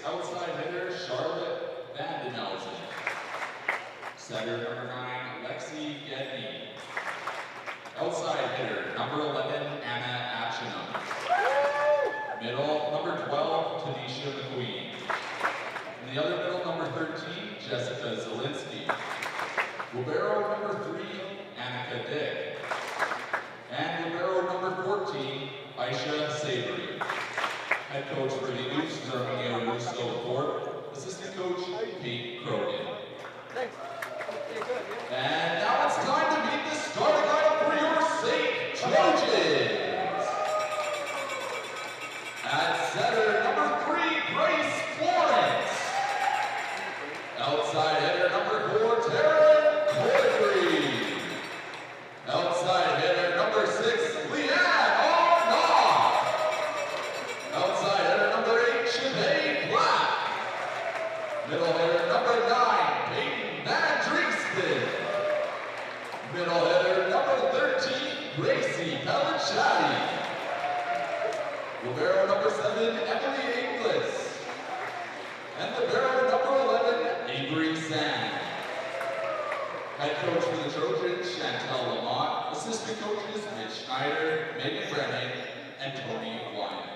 outside hitter Charlotte Vandenelson. Setter number 9, Lexi Gedney. Outside hitter number 11, Anna Achinum. Middle, number 12, Tanisha McQueen. In the other middle, number 13, Jessica Zielinski. Libero number 3, Annika Dick. And libero number 14, Aisha Savory. Head coach for the Ooks, Zermania Russo IV. Assistant coach, Kate Crogan. And now it's time to meet the starting lineup for your SAIT Trojans. At setter, number 3, Grace Florence. Outside hitter, number 4, Taryn Corkery. Outside hitter, number 6, Leanne Arnott. Outside hitter, number 8, Sinead Black. Middle hitter, number 9, Peyton Mandrikston. Middle hitter, number 13, Gracie Pellicciati. Libero number 7, Emily Inglis. And libero number 11, Avery Sand. Head coach for the Trojans, Chantel Lamont. Assistant coaches, Mitch Schneider, Megan Brennan, and Tony Wyman.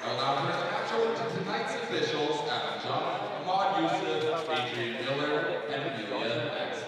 I'll now turn the match over to tonight's officials, Adam John, Ahmad Youssef, Adrian Miller, and Amelia Axel.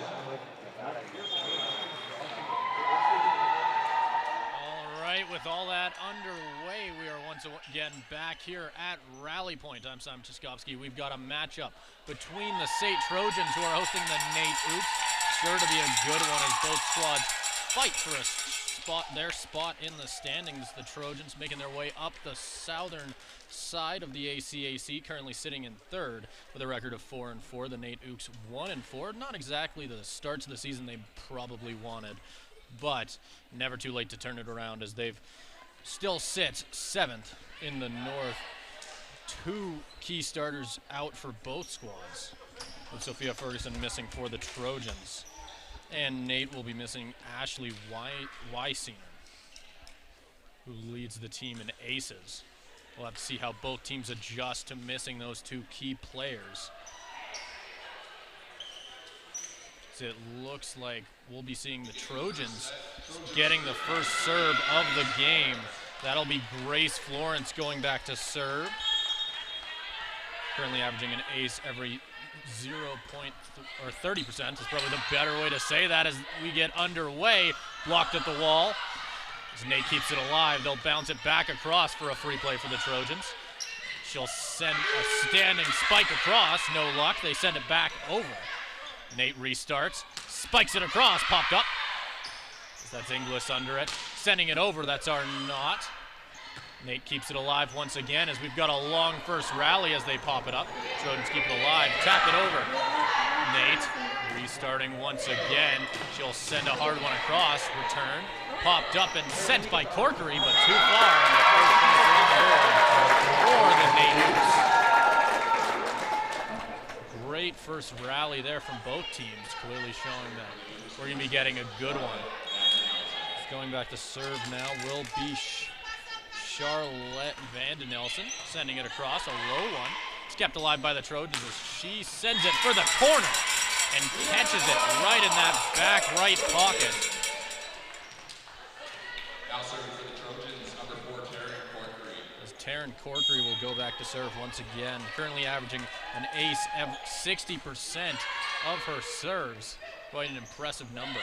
With all that underway, we are once again back here at Rally Point. I'm Simon Chiskovsky. We've got a matchup between the SAIT Trojans, who are hosting the NAIT Ooks. Sure to be a good one as both squads fight for a spot, their spot in the standings. The Trojans making their way up the southern side of the ACAC, currently sitting in third with a record of 4-4. The NAIT Ooks 1-4. Not exactly the start to the season they probably wanted, but never too late to turn it around as they've still sit 7th in the North. 2 key starters out for both squads, with Sophia Ferguson missing for the Trojans. And NAIT will be missing Ashley Weisinger, who leads the team in aces. We'll have to see how both teams adjust to missing those 2 key players. It looks like we'll be seeing the Trojans getting the first serve of the game. That'll be Grace Florence going back to serve. Currently averaging an ace every 30% is probably the better way to say that as we get underway. Blocked at the wall. As NAIT keeps it alive, they'll bounce it back across for a free play for the Trojans. She'll send a standing spike across. No luck. They send it back over. NAIT restarts, spikes it across, popped up. That's Inglis under it. Sending it over, that's Arnott. NAIT keeps it alive once again as we've got a long first rally as they pop it up. Trojans keep it alive, tap it over. NAIT restarting once again. She'll send a hard one across, return. Popped up and sent by Corkery, but too far. And the first points are on the board for the NAIT Ooks. Great first rally there from both teams, clearly showing that we're going to be getting a good one. Going back to serve now will be Charlotte Vandenelson, sending it across, a low one. It's kept alive by the Trojans as she sends it for the corner and catches it right in that back right pocket. Now serving for the Trojans, number 4, Taryn Corkery. As Taryn Corkery will go back to serve once again, currently averaging an ace 60% of her serves. Quite an impressive number.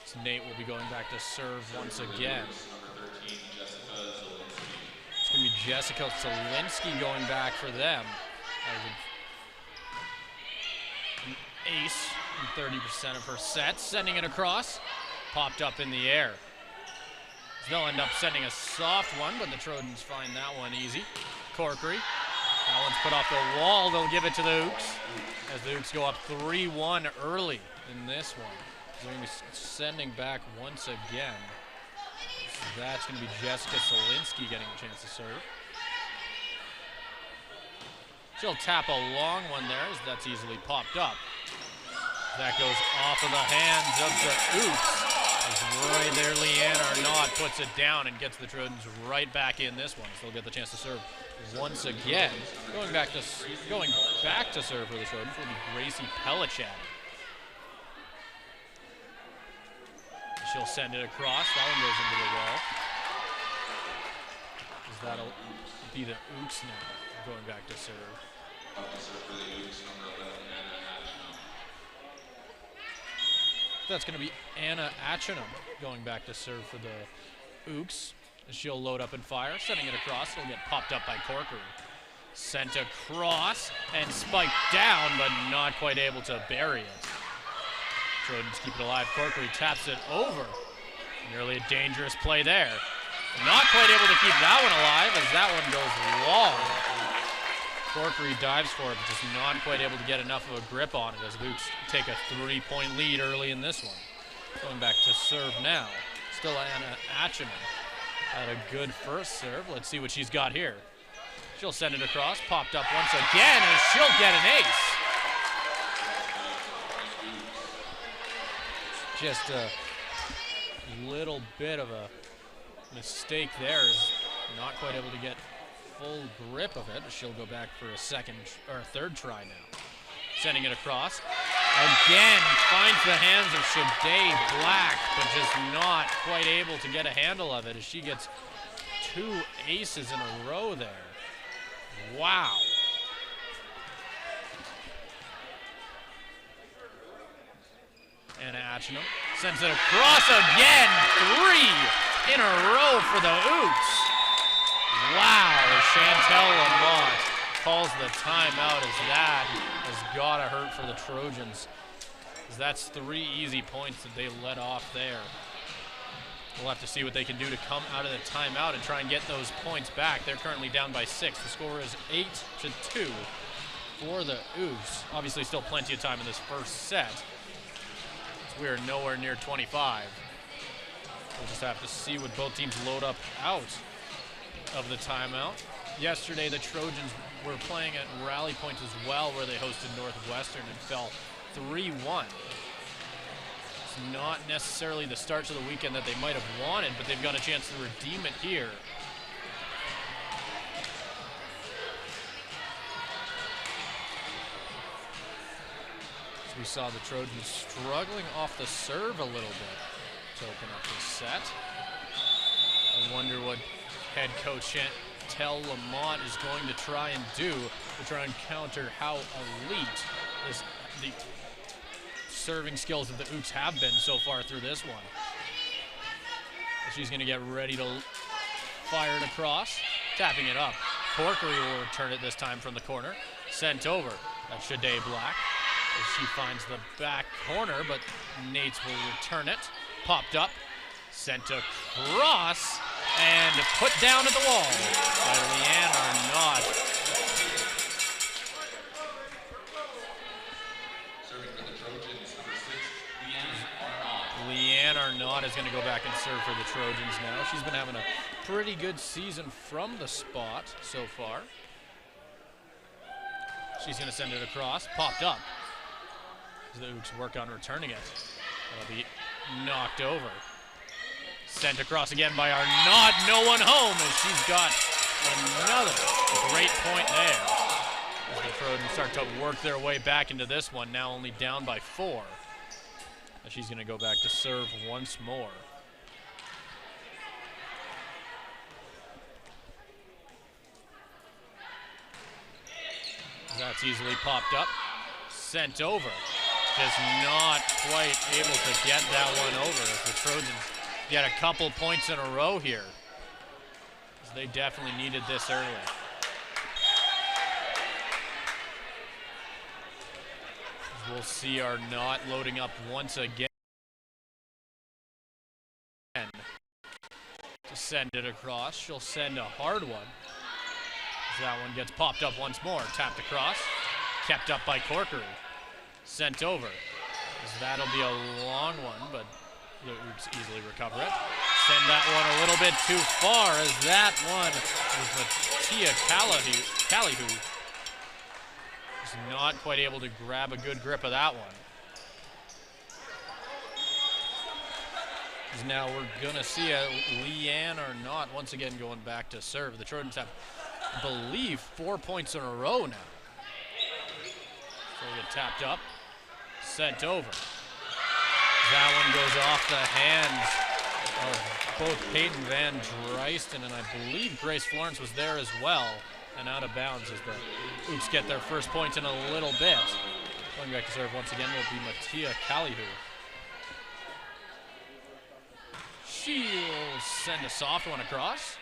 So NAIT will be going back to serve once again. It's going to be Jessica Zielinski going back for them. An ace in 30% of her sets, sending it across, popped up in the air. They'll end up sending a soft one, but the Trojans find that one easy. Corkery, that one's put off the wall. They'll give it to the Ooks as the Ooks go up 3-1 early in this one. So we're going to be sending back once again. So that's going to be Jessica Zielinski getting a chance to serve. She'll tap a long one there as that's easily popped up. That goes off of the hands of the Ooks. As right there, Leanne Arnott puts it down and gets the Trojans right back in this one. So they'll get the chance to serve once again. Going back to serve for the Trojans will be Gracie Pellichat. She'll send it across. That one goes into the wall. That'll be the Ooks now, going back to serve. Up to serve for the Ooks, number 11, Anna Atchinum. That's going to be Anna Atchinum going back to serve for the Ooks. She'll load up and fire, sending it across. It'll get popped up by Corkery. Sent across and spiked down, but not quite able to bury it. Trojans keep it alive. Corkery taps it over. Nearly a dangerous play there. Not quite able to keep that one alive as that one goes long. Corkery dives for it, but just not quite able to get enough of a grip on it as Ooks take a 3-point lead early in this one. Going back to serve now. Still Anna Atchinum. Had a good first serve. Let's see what she's got here. She'll send it across. Popped up once again, and she'll get an ace. Just a little bit of a mistake there. Is not quite able to get full grip of it. She'll go back for a second or a third try now. Sending it across. Again, finds the hands of Shade Black, but just not quite able to get a handle of it as she gets 2 aces in a row there. Wow. Anna Atchinum sends it across again. 3 in a row for the Ooks. Wow, Chantel Lamont calls the timeout as that has got to hurt for the Trojans. As that's 3 easy points that they let off there. We'll have to see what they can do to come out of the timeout and try and get those points back. They're currently down by 6. The score is 8-2 for the Ooks. Obviously still plenty of time in this first set. We are nowhere near 25. We'll just have to see what both teams load up out of the timeout. Yesterday, the Trojans were playing at Rally Pointe as well, where they hosted Northwestern and fell 3-1. It's not necessarily the start to the weekend that they might have wanted, but they've got a chance to redeem it here. We saw the Trojans struggling off the serve a little bit to open up this set. I wonder what head coach Chantel Lamont is going to try and do to try and counter how elite the serving skills of the Ooks have been so far through this one. She's going to get ready to fire it across, tapping it up. Corkery will return it this time from the corner. Sent over. That's Shade Black. As she finds the back corner, but Nates will return it. Popped up, sent across, and put down at the wall by Leanne Arnott. Serving for the Trojans, number 6, Leanne Arnott. Leanne Arnott is going to go back and serve for the Trojans now. She's been having a pretty good season from the spot so far. She's going to send it across, popped up. The Ooks work on returning it. That'll be knocked over. Sent across again by Arnott. No one home as she's got another great point there. As the Trojans start to work their way back into this one, now only down by 4. As she's going to go back to serve once more. That's easily popped up. Sent over. Just not quite able to get that one over as the Trojans get a couple points in a row here. As they definitely needed this early. As we'll see Arnott loading up once again. To send it across. She'll send a hard one. As that one gets popped up once more. Tapped across. Kept up by Corkery. Sent over. As that'll be a long one, but the Ooks easily recover it. Send that one a little bit too far as that one is with Tia Callihu. Just not quite able to grab a good grip of that one. Now we're going to see a Leanne or not once again going back to serve. The Trojans have, I believe, 4 points in a row now. So we get tapped up, sent over. That one goes off the hands of both Peyton Van Dreisten and I believe Grace Florence was there as well, and out of bounds as the Ooks get their first point in a little bit. Going back to serve once again will be Mattia Calihu. She'll send a soft one across.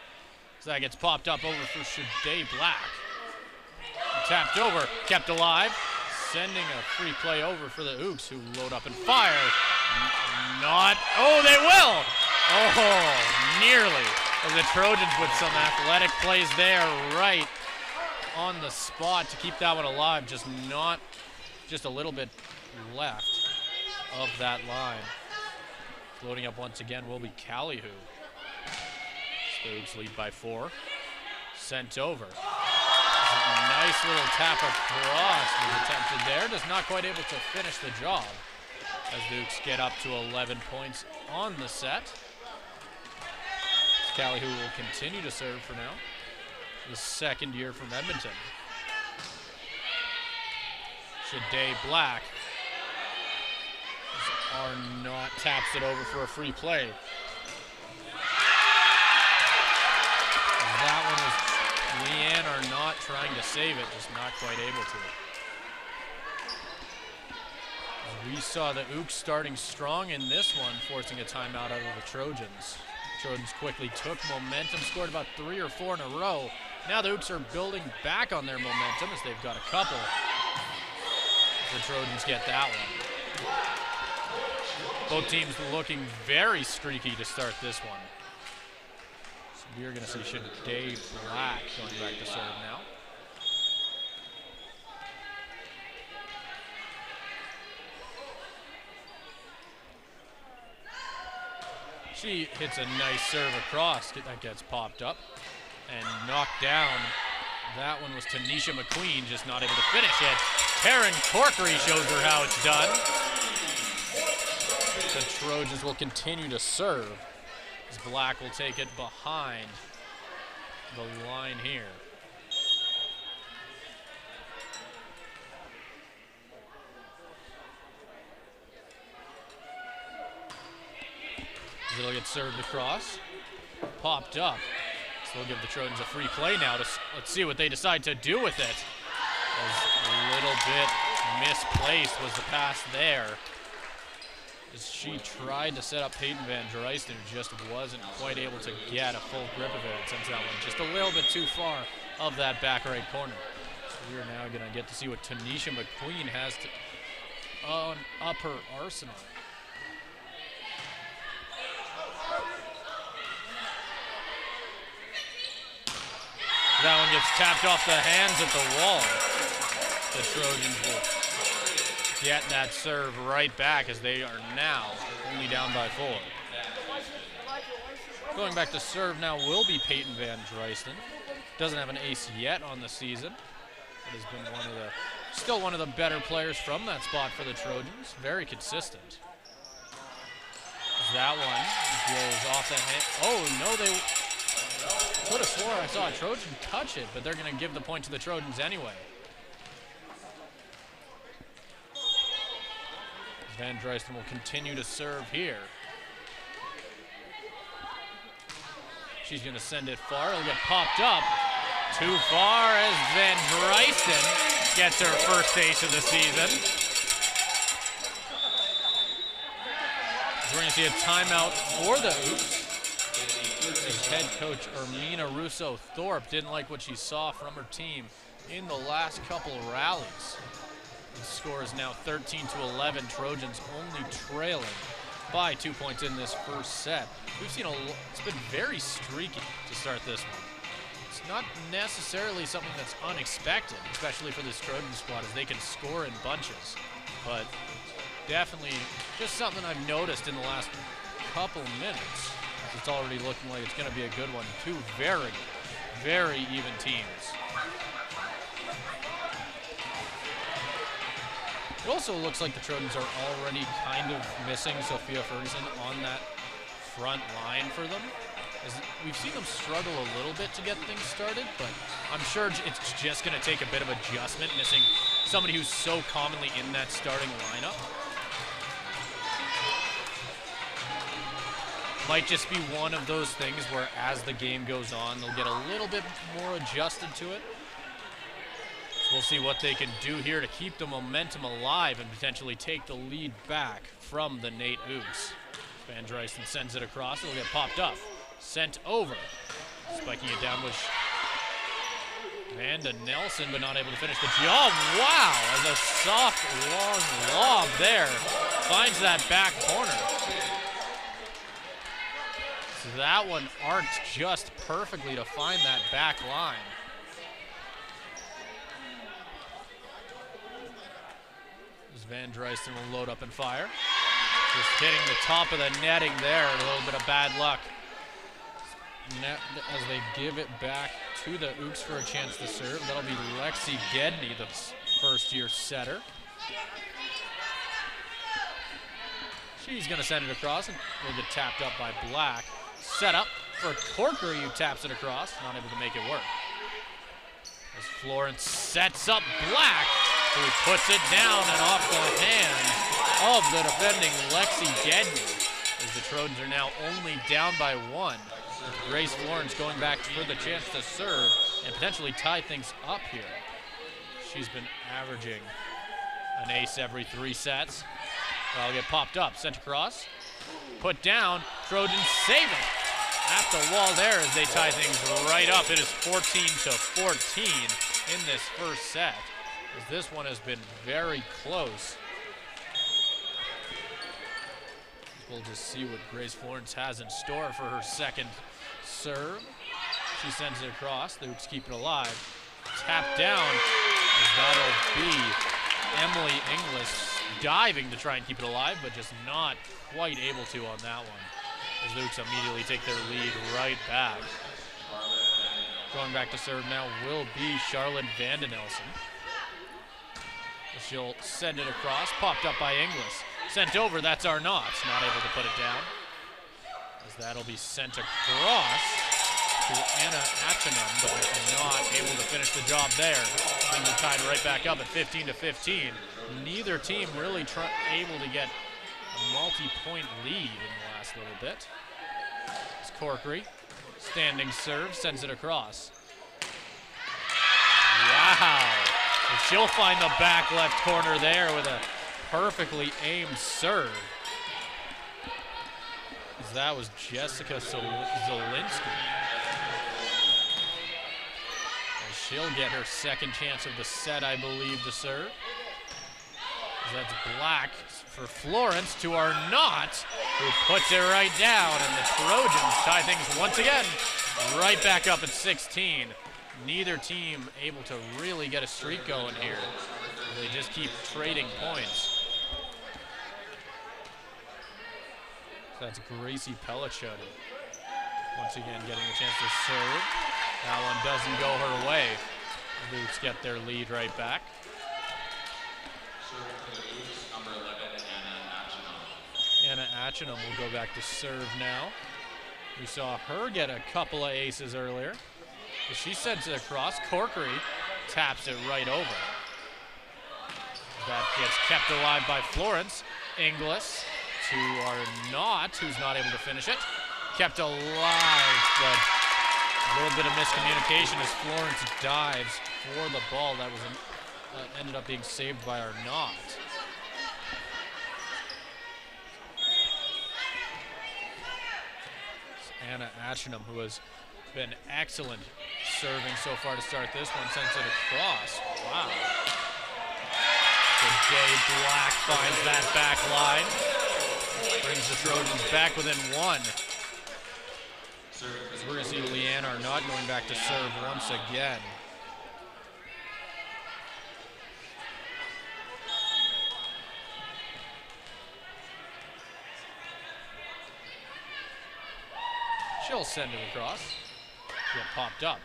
So that gets popped up over for Shade Black. Tapped over, kept alive. Sending a free play over for the Ooks, who load up and fire. Not, oh, they will! Oh, nearly. The Trojans with some athletic plays there right on the spot to keep that one alive. Just a little bit left of that line. Loading up once again will be Calihu. The Ooks lead by 4. Sent over. Nice little tap across was attempted there. Just not quite able to finish the job as the Ooks get up to 11 points on the set. Calihu will continue to serve for now. The second year from Edmonton. Shade Black. Arnott taps it over for a free play. That one was Leanne Arnott trying to save it, just not quite able to. We saw the Ooks starting strong in this one, forcing a timeout out of the Trojans. Trojans quickly took momentum, scored about 3 or 4 in a row. Now the Ooks are building back on their momentum as they've got a couple. The Trojans get that one. Both teams looking very streaky to start this one. So we're going to see Shade Black going back to serve now. She hits a nice serve across. That gets popped up and knocked down. That one was Tanisha McQueen, just not able to finish it. Taryn Corkery shows her how it's done. The Trojans will continue to serve as Black will take it behind the line here. It'll get served across, popped up. So they'll give the Trojans a free play now. Let's see what they decide to do with it. As a little bit misplaced was the pass there. As she tried to set up Peyton Van Dreisten, who just wasn't quite able to get a full grip of it. Sends that one just a little bit too far of that back right corner. So we're now going to get to see what Tanisha McQueen has to up her arsenal. That one gets tapped off the hands at the wall. The Trojans will get that serve right back as they are now only down by 4. Going back to serve now will be Peyton Van Dreisten. Doesn't have an ace yet on the season. It has been still one of the better players from that spot for the Trojans. Very consistent. That one goes off the hand. Oh no, they could have swore I saw a Trojan touch it, but they're going to give the point to the Trojans anyway. Van Dreisten will continue to serve here. She's going to send it far. It'll get popped up. Too far as Van Dreisten gets her first ace of the season. We're going to see a timeout for the Ooks. Head coach Ermina Russo-Thorpe didn't like what she saw from her team in the last couple of rallies. The score is now 13-11. Trojans only trailing by 2 points in this first set. We've seen it's been very streaky to start this one. It's not necessarily something that's unexpected, especially for this Trojan squad, as they can score in bunches. But definitely just something I've noticed in the last couple minutes. It's already looking like it's going to be a good one. Two very, very even teams. It also looks like the Trojans are already kind of missing Sophia Ferguson on that front line for them. As we've seen them struggle a little bit to get things started, but I'm sure it's just going to take a bit of adjustment, missing somebody who's so commonly in that starting lineup. Might just be one of those things where as the game goes on, they'll get a little bit more adjusted to it. So we'll see what they can do here to keep the momentum alive and potentially take the lead back from the NAIT Ooks. Van Drysten sends it across. It'll get popped up. Sent over. Spiking it down was Vanda Nelson, but not able to finish the job. Wow, as a soft, long lob there. Finds that back corner. So that one arced just perfectly to find that back line. As Van Drysten will load up and fire. Just hitting the top of the netting there. A little bit of bad luck. As they give it back to the Ooks for a chance to serve. That'll be Lexi Gedney, the first-year setter. She's going to send it across, and will get tapped up by Black. Set up for Corkery, who taps it across. Not able to make it work. As Florence sets up Black, who puts it down and off the hands of the defending Lexi Gedney. As the Trojans are now only down by one. Grace Florence going back for the chance to serve and potentially tie things up here. She's been averaging an ace every 3 sets. That'll get popped up, sent across, put down. Trojans save it at the wall there as they tie things right up. It is 14-14 in this first set, as this one has been very close. We'll just see what Grace Florence has in store for her second serve. She sends it across. The Ooks keep it alive. Tap down, as that'll be Emily Inglis diving to try and keep it alive, but just not quite able to on that one. As the Ooks immediately take their lead right back. Going back to serve now will be Charlotte Vanda Nelson. She'll send it across, popped up by Inglis. Sent over, that's Arnott, not able to put it down. As that'll be sent across to Anna Achinum, but not able to finish the job there. Things are tied right back up at 15-15. Neither team really able to get a multi-point lead in the last little bit. As Corkery, standing serve, sends it across. Wow! And she'll find the back left corner there with a perfectly aimed serve. That was Jessica Zielinski. And she'll get her second chance of the set, I believe, to serve. That's Black for Florence to Arnott, who puts it right down, and the Trojans tie things once again right back up at 16. Neither team able to really get a streak going here. They just keep trading points. That's Gracie Pellichotti. Once again getting a chance to serve. That one doesn't go her way. The Ooks get their lead right back. Serving for the Ooks, number 11, Anna Achinum will go back to serve now. We saw her get a couple of aces earlier. But she sends it across. Corkery taps it right over. That gets kept alive by Florence. Inglis to Arnott, who's not able to finish it. Kept alive, but a little bit of miscommunication as Florence dives for the ball. That was ended up being saved by Arnott. Anna Achinum, who has been excellent serving so far to start this one, sends it across. Wow. So Jay Black finds that back line. Brings the Trojans back within one. So we're going to see Leanne Arnott going back to serve once again. She'll send it across. Get popped up.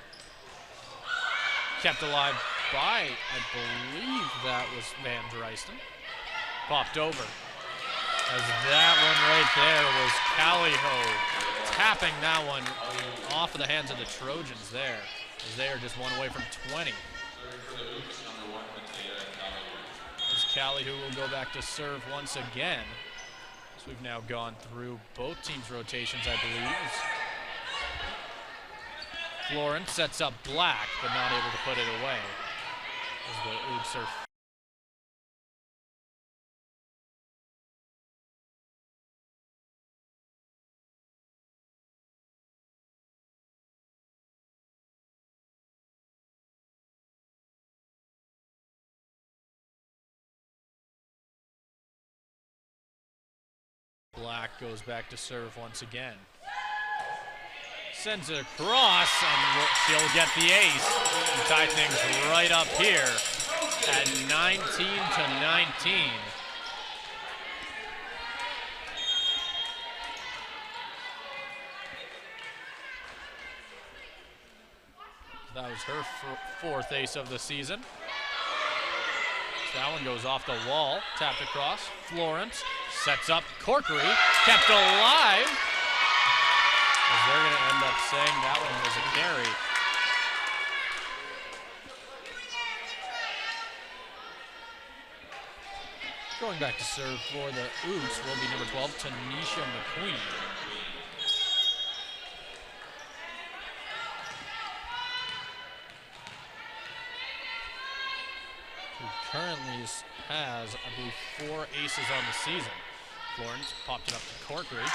Kept alive by, I believe that was Van Drysten. Popped over. As that one right there was Caliho tapping that one off of the hands of the Trojans there, as they are just one away from 20. As Caliho will go back to serve once again. So we've now gone through both teams' rotations, I believe. Florence sets up Black, but not able to put it away. As the Ooks are Black goes back to serve once again. Sends it across, and she'll get the ace and tie things right up here at 19-19. That was her fourth ace of the season. That one goes off the wall, tapped across. Florence sets up Corkery, kept alive. As they're going to end up saying that one was a carry. Going back to serve for the Ooks will be number 12, Tanisha McQueen. Who currently has, I believe, 4 aces on the season. Florence popped it up to Corkery.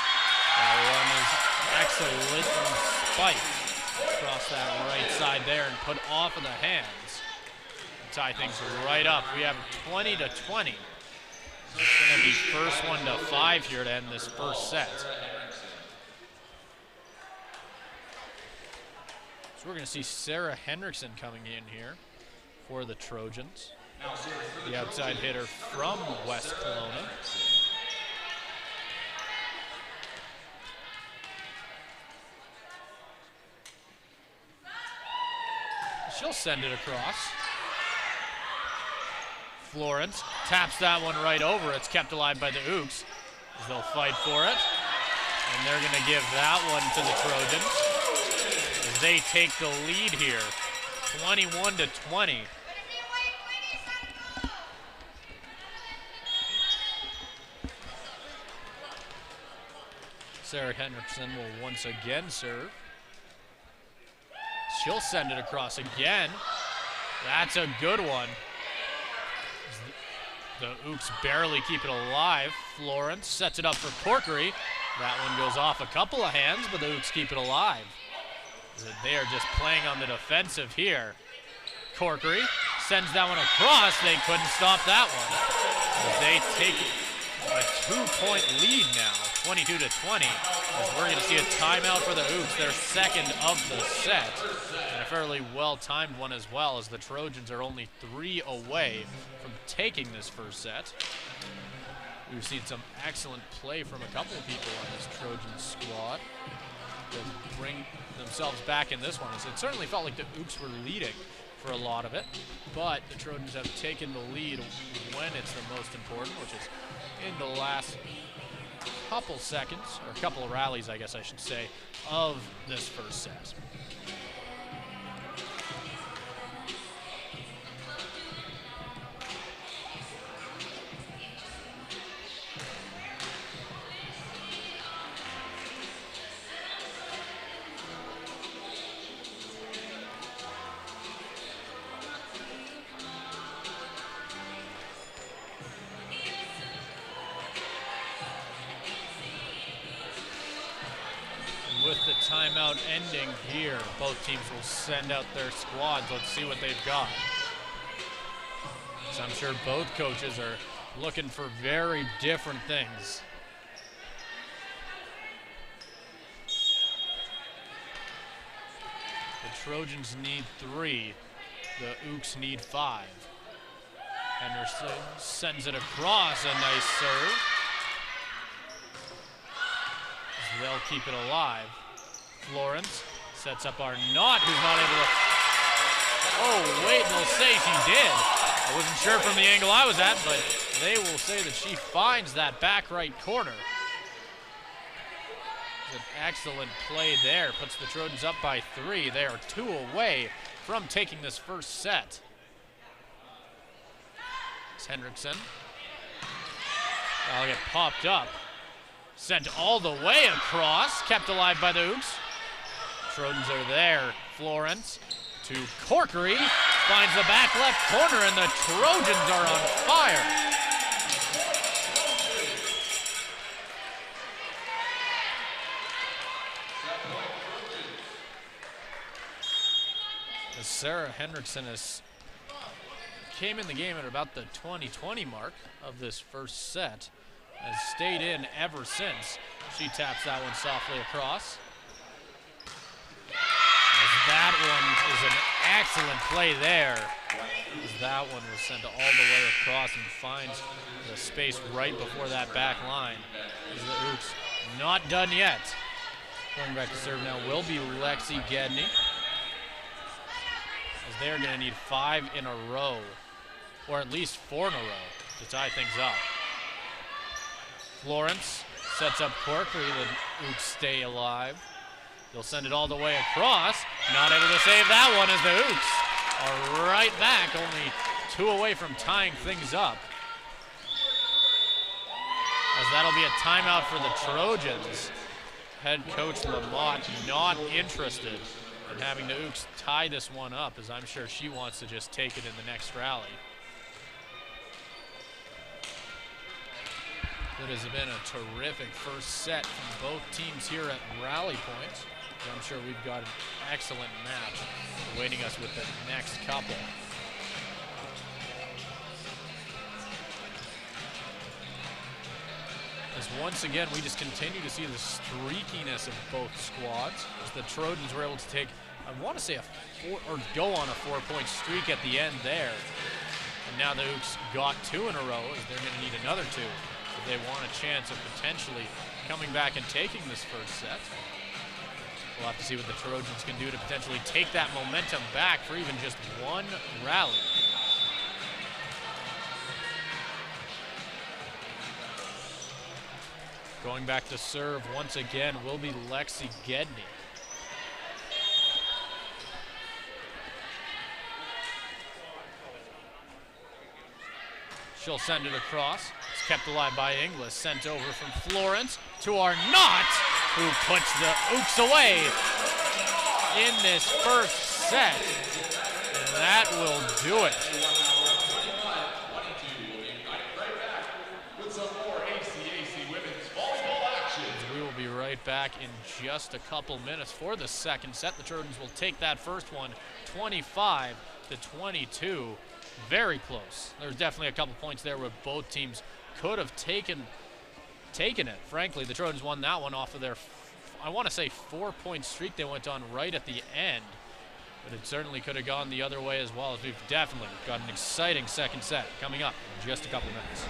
That one is excellent spike across that right side there and put off of the hands. Tie things right up. We have 20-20. It's going to be first 1-5 here to end this first set. So we're going to see Sarah Henriksen coming in here for the Trojans. The outside hitter from West Kelowna. She'll send it across. Florence taps that one right over. It's kept alive by the Ooks as they'll fight for it. And they're going to give that one to the Trojans as they take the lead here, 21-20. Sarah Henriksen will once again serve. She'll send it across again. That's a good one. The Ooks barely keep it alive. Florence sets it up for Corkery. That one goes off a couple of hands, but the Ooks keep it alive. They are just playing on the defensive here. Corkery sends that one across. They couldn't stop that one. They take a 2-point lead now, 22-20. As we're going to see a timeout for the Ooks, their second of the set. And a fairly well-timed one as well, as the Trojans are only 3 away from taking this first set. We've seen some excellent play from a couple of people on this Trojan squad to bring themselves back in this one. It certainly felt like the Ooks were leading for a lot of it, but the Trojans have taken the lead when it's the most important, which is in the last couple seconds, or a couple of rallies, I guess I should say, of this first set. With the timeout ending here, both teams will send out their squads. Let's see what they've got. So I'm sure both coaches are looking for very different things. The Trojans need 3. The Ooks need 5. Henderson sends it across. A nice serve. They'll keep it alive. Florence sets up Arnott, who's not able to... Oh, wait, they'll say she did. I wasn't sure from the angle I was at, but they will say that she finds that back right corner. It's an excellent play there. Puts the Trojans up by 3. They are 2 away from taking this first set. It's Henriksen. That'll get popped up. Sent all the way across. Kept alive by the Ooks. Trojans are there. Florence to Corkery. Finds the back left corner, and the Trojans are on fire. As Sarah Henriksen came in the game at about the 20-20 mark of this first set, has stayed in ever since. She taps that one softly across. As that one is an excellent play there. As that one was sent all the way across and finds the space right before that back line. As the Ooks not done yet. Going back to serve now will be Lexi Gedney. As they're going to need 5 in a row, or at least 4 in a row, to tie things up. Florence sets up Corkery. The Ooks stay alive. They'll send it all the way across. Not able to save that one as the Ooks are right back, only 2 away from tying things up. As that'll be a timeout for the Trojans. Head coach Lamont not interested in having the Ooks tie this one up, as I'm sure she wants to just take it in the next rally. It has been a terrific first set from both teams here at Rally Point. I'm sure we've got an excellent match awaiting us with the next couple. As once again, we just continue to see the streakiness of both squads. As the Trojans were able to take, I want to say go on a 4-point streak at the end there. And now the Ooks got 2 in a row, as they're going to need another 2 if they want a chance of potentially coming back and taking this first set. We'll have to see what the Trojans can do to potentially take that momentum back for even just 1 rally. Going back to serve once again will be Lexi Gedney. She'll send it across. It's kept alive by Inglis. Sent over from Florence to Arnott, who puts the Ooks away in this first set. And that will do it. We will be right back in just a couple minutes for the second set. The Trojans will take that first one 25-22. Very close. There's definitely a couple points there where both teams could have taken it. Frankly, the Trojans won that one off of their, I want to say, 4-point streak they went on right at the end. But it certainly could have gone the other way as well, as we've definitely got an exciting second set coming up in just a couple minutes.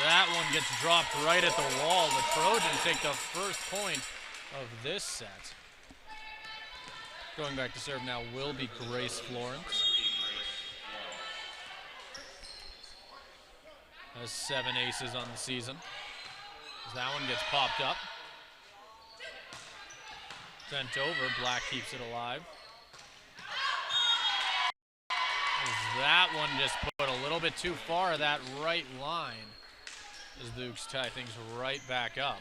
That one gets dropped right at the wall. The Trojans take the first point of this set. Going back to serve now will be Grace Florence. Has 7 aces on the season. As that one gets popped up. Sent over, Black keeps it alive. As that one just put a little bit too far that right line. As the Ooks tie things right back up.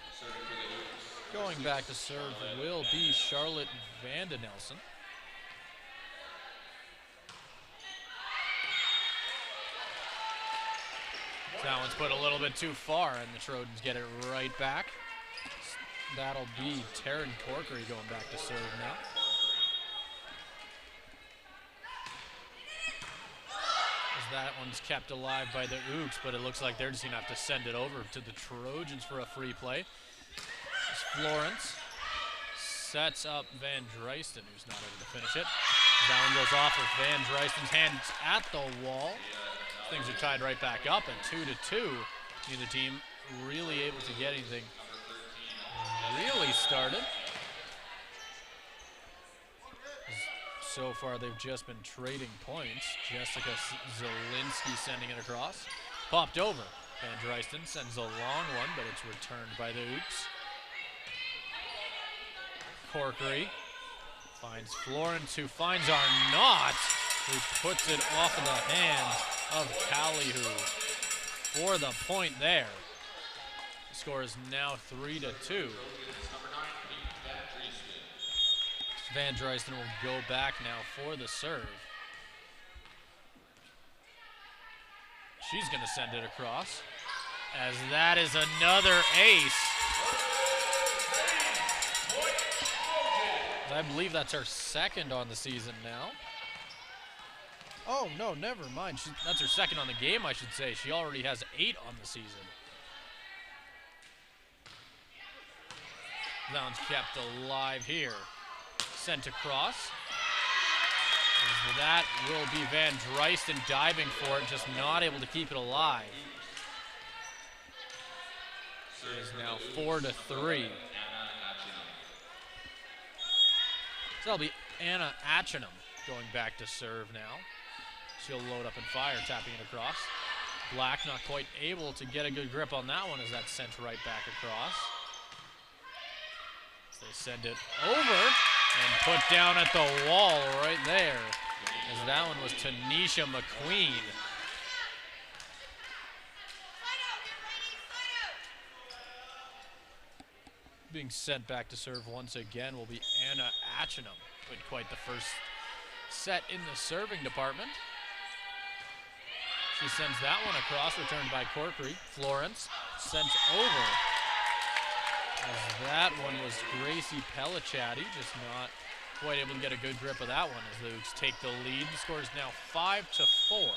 Going back to serve will be Charlotte Vandenelson. That one's put a little bit too far, and the Trojans get it right back. That'll be Taryn Corkery going back to serve now. As that one's kept alive by the Ooks, but it looks like they're just going to have to send it over to the Trojans for a free play. As Florence sets up Van Dreisten, who's not able to finish it. That one goes off of Van Dreisten's hands at the wall. Things are tied right back up, and 2-2. Neither team really able to get anything really started. So far, they've just been trading points. Jessica Zielinski sending it across. Popped over. Van Dreisten sends a long one, but it's returned by the Ooks. Corkery finds Florence, who finds Arnott, who puts it off of the hands of Callihu for the point there. The score is now 3-2. Van Dreisten will go back now for the serve. She's going to send it across, as that is another ace. I believe that's her second on the season now. Oh, no, never mind. That's her second on the game, I should say. She already has 8 on the season. That one's kept alive here. Sent across. That will be Van Dreisten diving for it, just not able to keep it alive. It is now 4-3. So that'll be Anna Achinum going back to serve now. She'll load up and fire, tapping it across. Black not quite able to get a good grip on that one as that's sent right back across. So they send it over and put down at the wall right there. As that one was Tanisha McQueen. Being sent back to serve once again will be Anna Achinum. But quite the first set in the serving department. She sends that one across, returned by Corkery. Florence sent over. As that one was Gracie Pellicciati, just not quite able to get a good grip of that one as the Ooks take the lead. The score is now 5-4.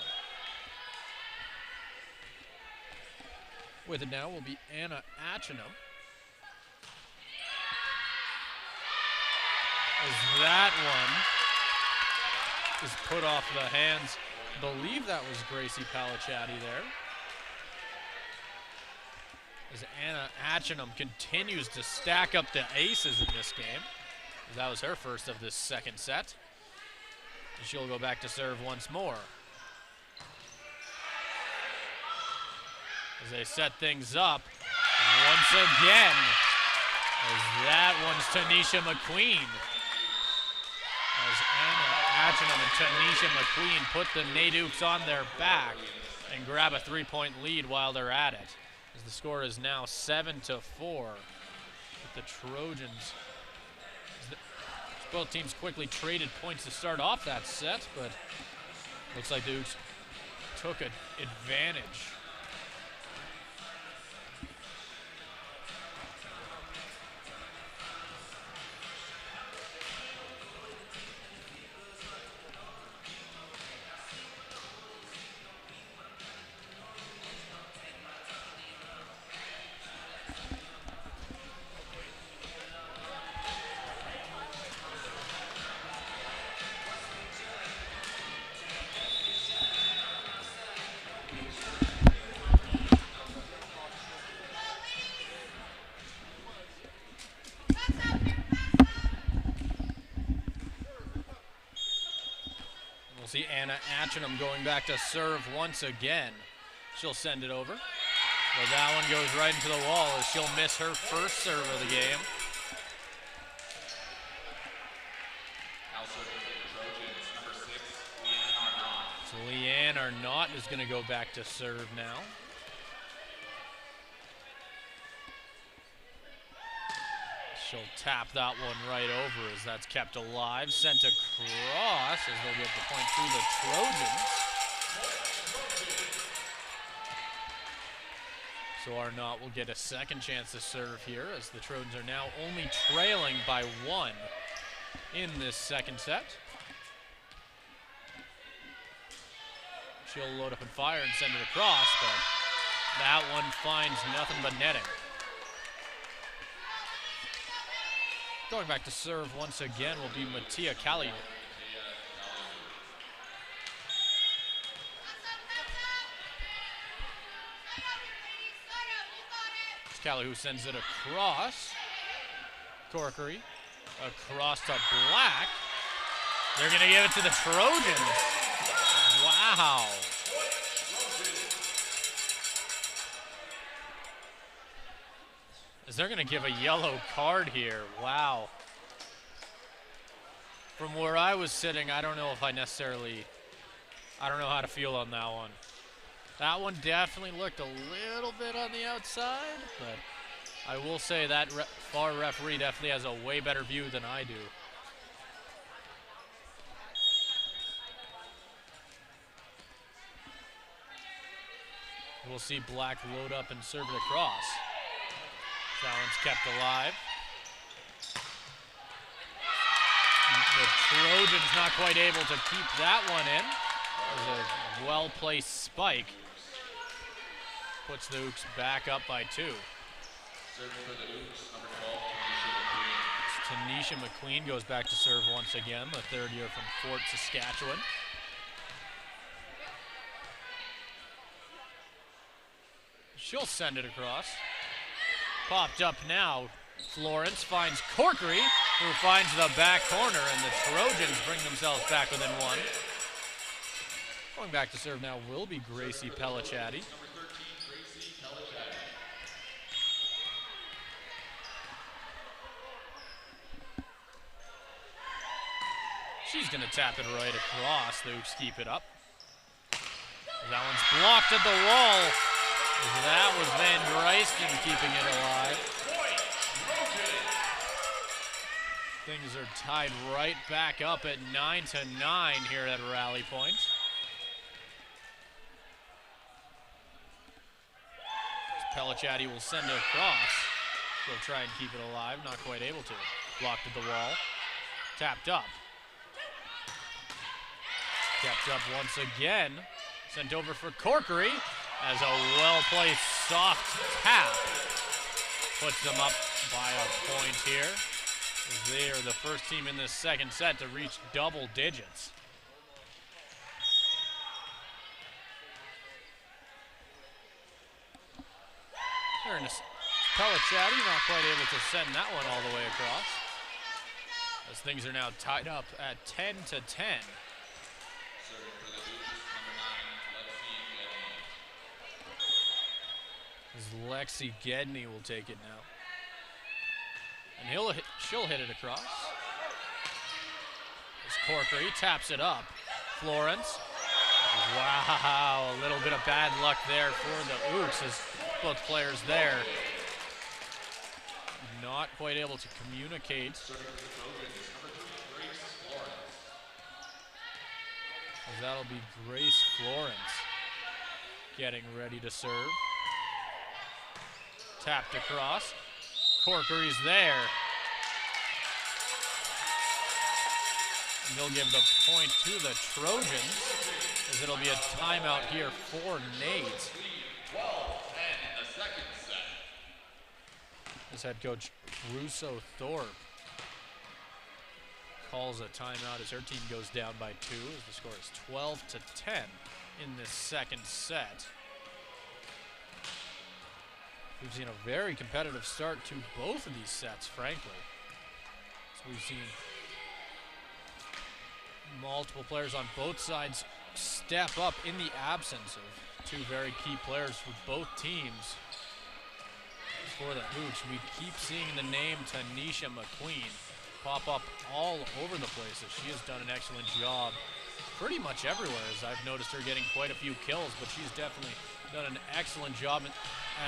With it now will be Anna Achinum. As that one is put off the hands. I believe that was Gracie Pellicciati there. As Anna Achinum continues to stack up the aces in this game. That was her first of this second set. And she'll go back to serve once more. As they set things up once again. As that one's Tanisha McQueen. As Anna Achinum and Tanisha McQueen put the NAIT Ooks on their back and grab a 3-point lead while they're at it. As the score is now 7-4 with the Trojans. Both teams quickly traded points to start off that set, but looks like the Ooks took an advantage. See Anna Achinum going back to serve once again. She'll send it over. But that one goes right into the wall as she'll miss her first serve of the game. Now serving for the Trojans, number 6, Leanne Arnott. So Leanne Arnott is going to go back to serve now. She'll tap that one right over as that's kept alive. Sent across as they'll get the point through the Trojans. So Arnott will get a second chance to serve here as the Trojans are now only trailing by 1 in this second set. She'll load up and fire and send it across, but that one finds nothing but netting. Going back to serve once again will be Mattia Calliu. Calliu sends it across. Corkery across to Black. They're going to give it to the Trojans. Wow. They're going to give a yellow card here. Wow. From where I was sitting, I don't know if I don't know how to feel on that one. That one definitely looked a little bit on the outside, but I will say that far referee definitely has a way better view than I do. We'll see Black load up and serve it across. That one's kept alive. The Trojans not quite able to keep that one in. It was a well-placed spike. Puts the Ooks back up by 2. Serving for the Ooks, number 12, Tanisha McQueen goes back to serve once again, the third year from Fort Saskatchewan. She'll send it across. Popped up now. Florence finds Corkery, who finds the back corner, and the Trojans bring themselves back within 1. Going back to serve now will be Gracie Pellicciati. She's going to tap it right across. The Ooks keep it up. That one's blocked at the wall. That was Van Dreisten keeping it alive. Things are tied right back up at 9-9 here at Rally Point. Pellicciati will send it across. She'll try and keep it alive, not quite able to. Blocked at the wall. Tapped up. Kept up once again. Sent over for Corkery as a well-placed soft tap puts them up by a point here. They are the first team in this second set to reach double digits. Pellicciati not quite able to send that one all the way across, as things are now tied up at 10-10. As Lexi Gedney will take it now. And she'll hit it across. As Corkery taps it up. Florence. Wow, a little bit of bad luck there for the Ooks as both players there not quite able to communicate. As that'll be Grace Florence getting ready to serve. Tapped across. Corkery's there. And they'll give the point to the Trojans, as it'll be a timeout here for NAIT. 12-10 in the second set. As head coach Russo Thorpe calls a timeout as her team goes down by 2, as the score is 12-10 in this second set. We've seen a very competitive start to both of these sets, frankly. So we've seen multiple players on both sides step up in the absence of 2 very key players for both teams. For the Ooks, we keep seeing the name Tanisha McQueen pop up all over the place, as she has done an excellent job pretty much everywhere, as I've noticed her getting quite a few kills, but she's definitely done an excellent job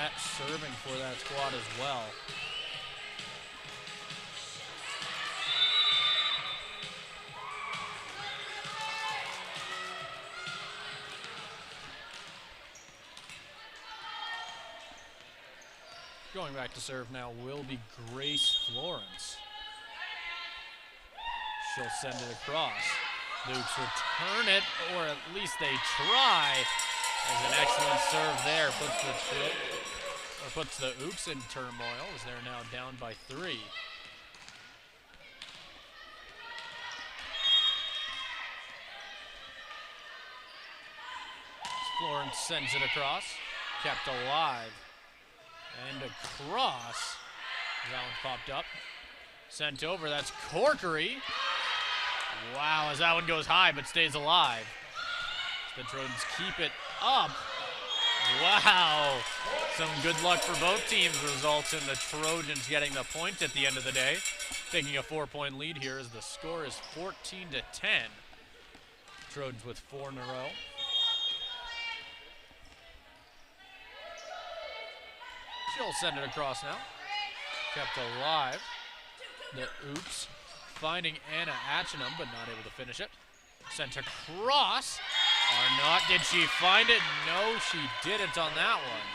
at serving for that squad as well. Going back to serve now will be Grace Florence. She'll send it across. The Ooks return it, or at least they try. There's an excellent serve there. Puts the Ooks in turmoil as they're now down by 3. Florence sends it across, kept alive, and across. That one popped up, sent over. That's Corkery. Wow, as that one goes high but stays alive. The Trojans keep it up. Wow, some good luck for both teams results in the Trojans getting the point at the end of the day, taking a 4-point lead here as the score is 14-10. Trojans with 4 in a row. She'll send it across now. Kept alive. The Ooks finding Anna Achinum, but not able to finish it. Sent across. Or not. Did she find it? No, she didn't on that one.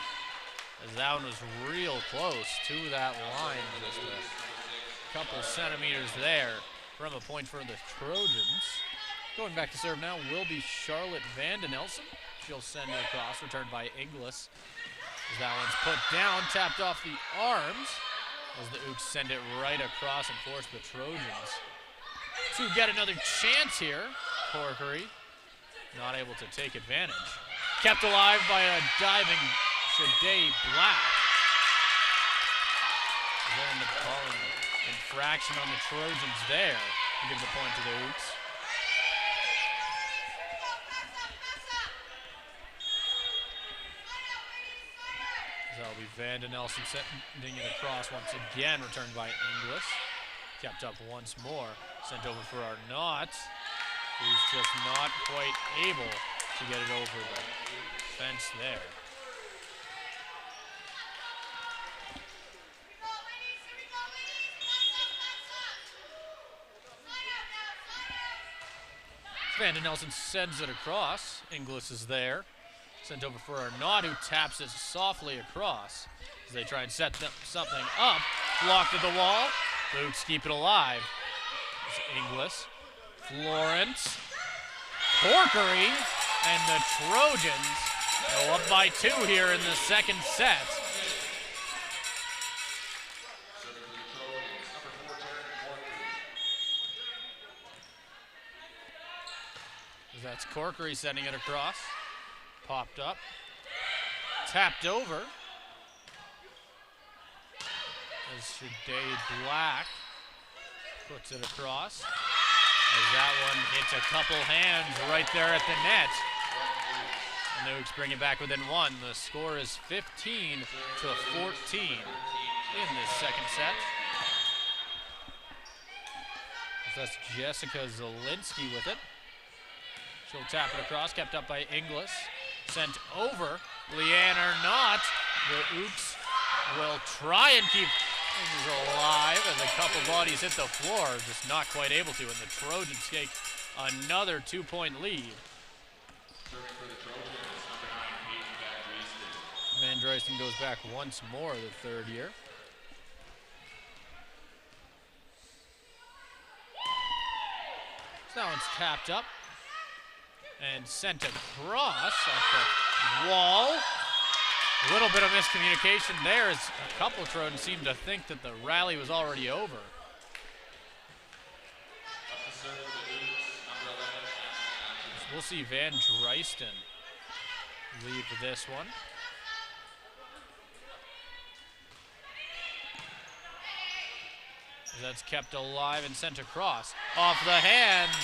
As that one was real close to that line. Just a couple centimeters there from a point for the Trojans. Going back to serve now will be Charlotte Vandenelson. She'll send it across, returned by Inglis. As that one's put down, tapped off the arms. As the Ooks send it right across and force the Trojans to get another chance here. Corkery not able to take advantage. Kept alive by a diving Shade Black. They end up calling an infraction on the Trojans there to give the point to the Ooks. That'll be Vandenelson sending it across once again, returned by Inglis. Kept up once more, sent over for Arnott, who's just not quite able to get it over the fence there. Vandenelson sends it across. Inglis is there. Sent over for Arnott, who taps it softly across as they try and set something up. Blocked at the wall. The Ooks keep it alive. It's Inglis. Florence. Corkery. And the Trojans go up by 2 here in the second set. That's Corkery sending it across. Popped up. Tapped over. As Shade Black puts it across. As that one hits a couple hands right there at the net. And the Ooks bring it back within 1. The score is 15-14 in this second set. That's Jessica Zielinski with it. She'll tap it across, kept up by Inglis. Sent over, Leanne Arnott. The Ooks will try and keep things alive as a couple bodies hit the floor, just not quite able to, and the Trojans take another 2-point lead. Van Dreisten goes back once more, the third year. So that one's tapped up and sent across at the wall. A little bit of miscommunication there as a couple Trojans seemed to think that the rally was already over. We'll see Van Dreisten lead for this one. That's kept alive and sent across. Off the hands.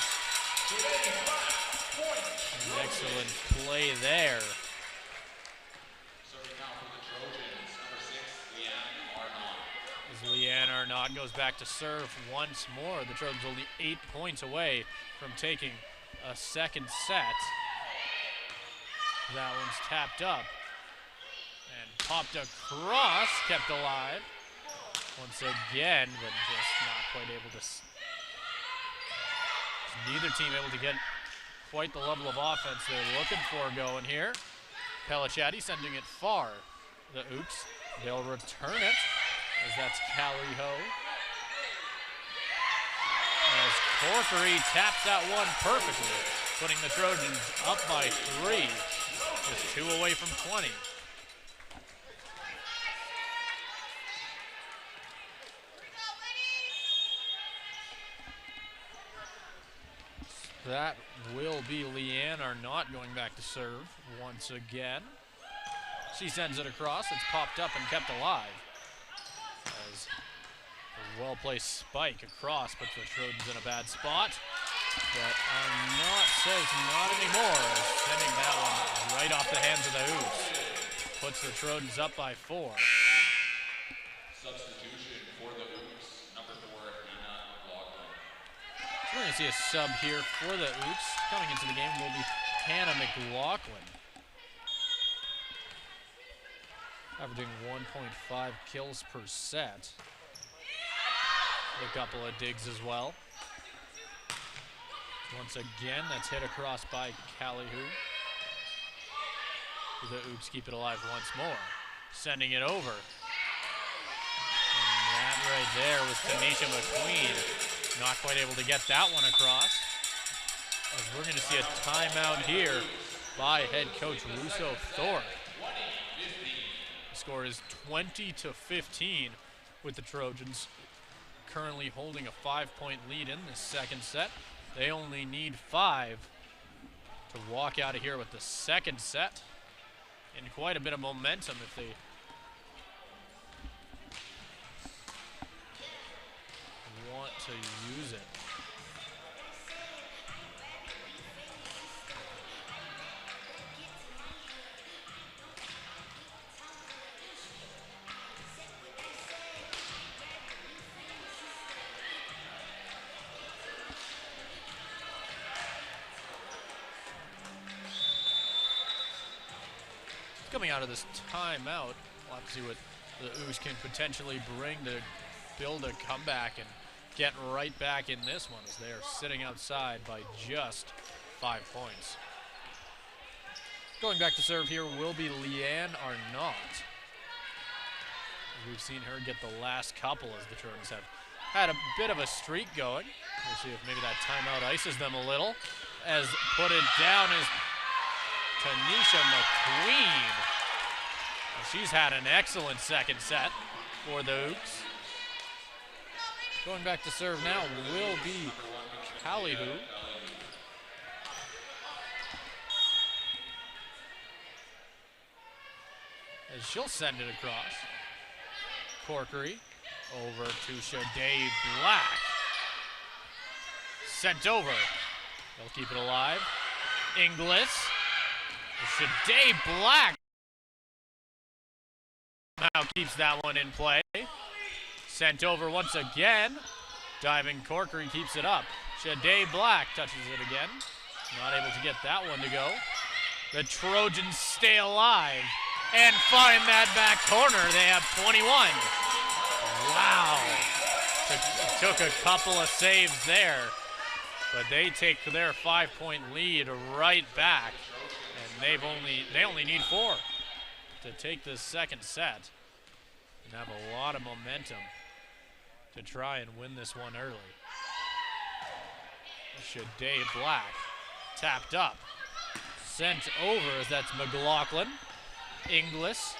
An excellent play there. As Leanne Arnott goes back to serve once more, the Trojans only 8 points away from taking a second set. That one's tapped up and popped across, kept alive once again, but just not quite able to. Neither team able to get quite the level of offense they're looking for going here. Pellicciati sending it far. The Ooks They'll return it, as that's Callie Ho. As Corkery taps that one perfectly, putting the Trojans up by 3. Just 2 away from 20. That will be Leanne Arnott going back to serve once again. She sends it across. It's popped up and kept alive. As a well-placed spike across, puts the Trojans in a bad spot. But Arnott says not anymore. Sending that one right off the hands of the Ooks. Puts the Trojans up by 4. Substitution for the Ooks, number 4, Hannah McLaughlin. We're going to see a sub here for the Ooks. Coming into the game will be Hannah McLaughlin. Averaging 1.5 kills per set. A couple of digs as well. Once again, that's hit across by Callie Ho. The Ooks keep it alive once more. Sending it over. And that right there was Tanisha McQueen. Not quite able to get that one across. As we're going to see a timeout here by head coach Russo Thorpe. The score is 20-15 with the Trojans currently holding a 5-point lead in this second set. They only need 5 to walk out of here with the second set. And quite a bit of momentum if they want to use it. Coming out of this timeout, we'll have to see what the Ooks can potentially bring to build a comeback and get right back in this one, as they are sitting outside by just 5 points. Going back to serve here will be Leanne Arnott. We've seen her get the last couple as the Trojans have had a bit of a streak going. We'll see if maybe that timeout ices them a little. As put it down is Tanisha McQueen. She's had an excellent second set for the Ooks. Going back to serve now will be Callie Ho. As she'll send it across. Corkery over to Shade Black. Sent over. They'll keep it alive. Inglis. Shade Black now keeps that one in play. Sent over once again. Diving Corkery keeps it up. Shade Black touches it again. Not able to get that one to go. The Trojans stay alive and find that back corner. They have 21. Wow. Took a couple of saves there, but they take their 5-point lead right back. And they only need 4 to take this second set and have a lot of momentum to try and win this one early. Shade Black tapped up, sent over as that's McLaughlin. Inglis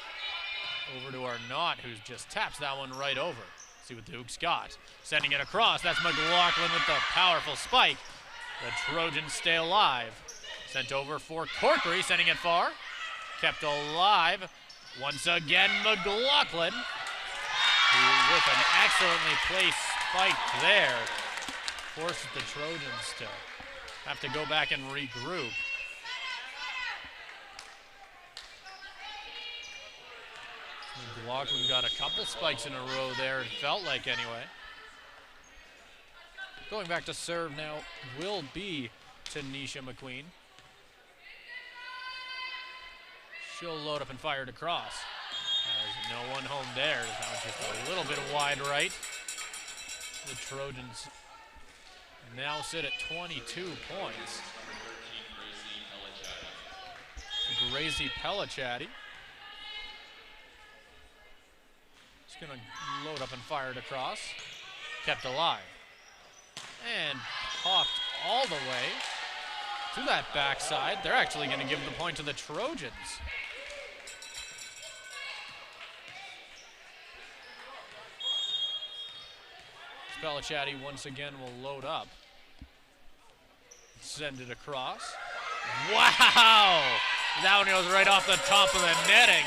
over to Arnott, who just taps that one right over. See what the Ooks got. Sending it across, that's McLaughlin with the powerful spike. The Trojans stay alive. Sent over for Corkery, sending it far. Kept alive. Once again, McLaughlin, who with an excellently placed spike there, forces the Trojans to have to go back and regroup. McLaughlin got a couple spikes in a row there, it felt like anyway. Going back to serve now will be Tanisha McQueen. She'll load up and fire it across. There's no one home there. Now just a little bit wide right. The Trojans now sit at 22 points. Gracie Pellicciati He's going to load up and fire it across. Kept alive. And popped all the way to that backside. They're actually going to give the point to the Trojans. Spellichatty once again will load up. Send it across. Wow! That one goes right off the top of the netting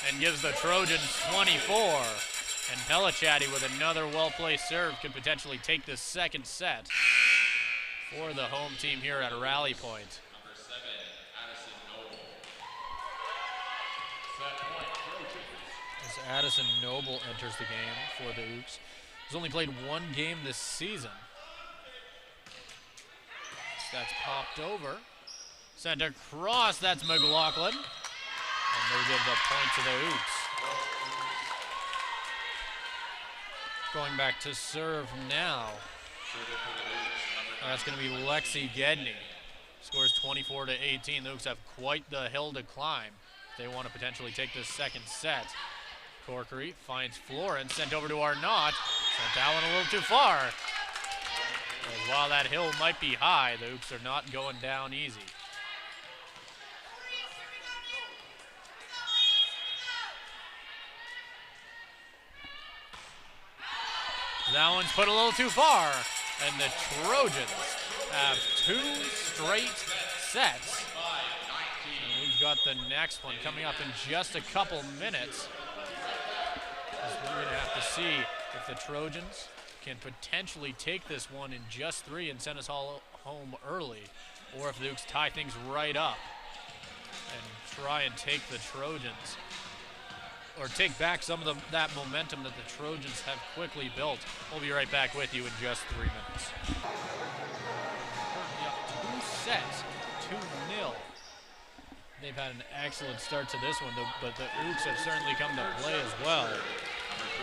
and gives the Trojans 24. And Spellichatty with another well-placed serve could potentially take this second set for the home team here at Rally Point. Number 7, Addison Noble. Set point, Trojans. As Addison Noble enters the game for the Ooks. He's only played one game this season. That's popped over. Sent across, that's McLaughlin. And they give the point to the Ooks. Going back to serve now. That's going to be Lexi Gedney. Scores 24-18. The Ooks have quite the hill to climb. They want to potentially take this second set. Corkery finds Florence, sent over to Arnott. Sent that one a little too far. As while that hill might be high, the Ooks are not going down easy. That one's put a little too far, and the Trojans have 2 straight sets. And we've got the next one coming up in just a couple minutes. We're going to have to see if the Trojans can potentially take this one in just 3 and send us all home early, or if the Ooks tie things right up and try and take the Trojans, or take back some of that momentum that the Trojans have quickly built. We'll be right back with you in just 3 minutes. Currently up 2 sets, 2-0. They've had an excellent start to this one, but the Ooks have certainly come to play as well.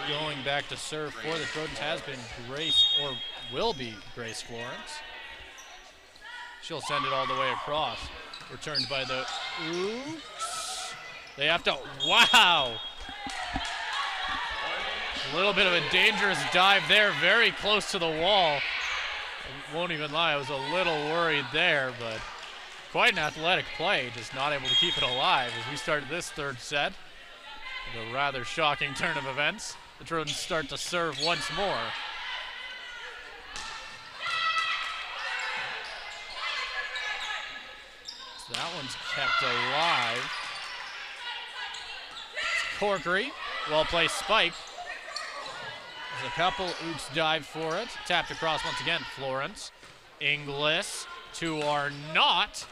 Going back to serve for the Trojans has been Grace, or will be Grace Florence. She'll send it all the way across. Returned by the Ooks. They have to, wow! A little bit of a dangerous dive there, very close to the wall. I won't even lie, I was a little worried there, but quite an athletic play, just not able to keep it alive as we start this third set. The rather shocking turn of events. The Trojans start to serve once more. So that one's kept alive. Corkery, well-placed spike. There's a couple, Ooks dive for it. Tapped across once again, Florence. Inglis to Arnott.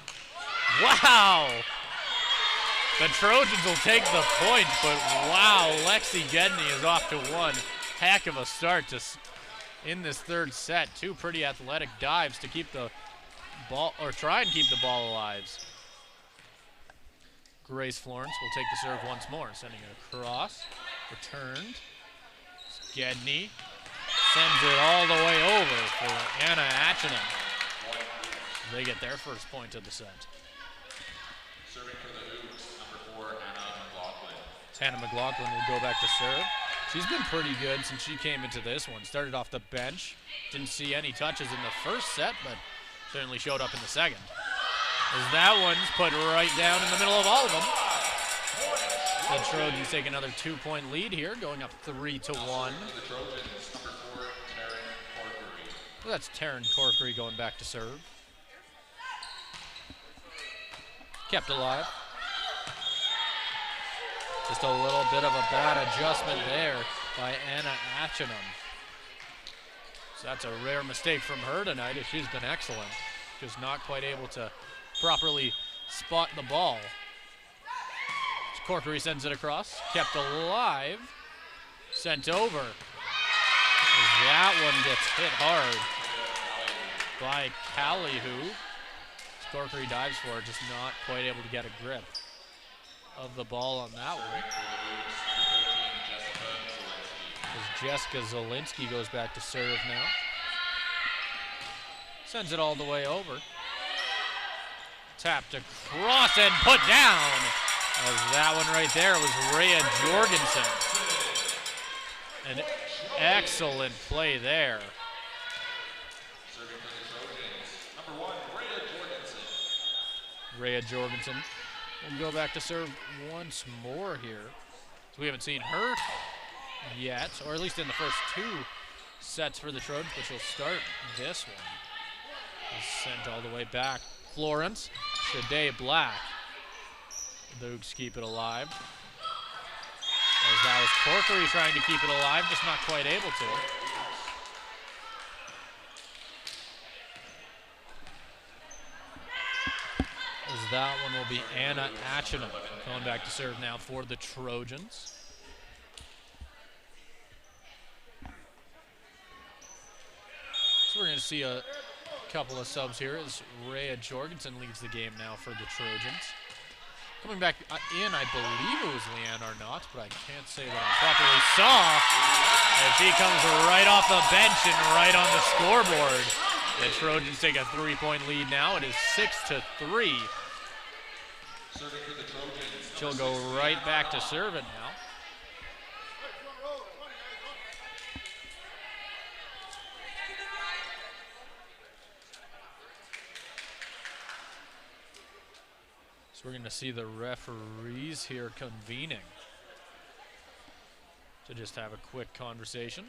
Wow! The Trojans will take the point, but wow, Lexi Gedney is off to one heck of a start in this third set. 2 pretty athletic dives to keep the ball, or try and keep the ball alive. Grace Florence will take the serve once more, sending it across. Returned. Gedney sends it all the way over for Anna Atchinham. They get their first point of the set. Serving for the Ooks, number 4, Hannah McLaughlin. Hannah McLaughlin will go back to serve. She's been pretty good since she came into this one. Started off the bench. Didn't see any touches in the first set, but certainly showed up in the second. As that one's put right down in the middle of all of them. The Trojans take another 2-point lead here, going up 3-1. The Trojans, number 4, Taryn Corkery. Well, that's Taryn Corkery going back to serve. Kept alive. Just a little bit of a bad adjustment there by Anna Atchinham. So that's a rare mistake from her tonight, as she's been excellent. Just not quite able to properly spot the ball. Corkery sends it across, kept alive, sent over. That one gets hit hard by Callie, Corkery dives for it, just not quite able to get a grip of the ball on that one. As Jessica Zielinski goes back to serve now. Sends it all the way over. Tapped across and put down. As that one right there was Rhea Jorgensen. An excellent play there. Serving for the Trojans, number 1, Rhea Jorgensen will go back to serve once more here. So we haven't seen her yet, or at least in the first 2 sets for the Trojans, but she'll start this one. Is sent all the way back. Florence, Shade Black. The Ooks keep it alive. As that was Corkery trying to keep it alive, just not quite able to. As that one will be Anna Achinum going back to serve now for the Trojans. So we're going to see a couple of subs here as Rhea Jorgensen leads the game now for the Trojans. Coming back in, I believe it was Leanne Arnott, but I can't say that I properly saw. As she comes right off the bench and right on the scoreboard. The Trojans take a 3-point lead now. It is 6-3. Serving for the Trojans. She'll go right back to serve it now. We're going to see the referees here convening to just have a quick conversation.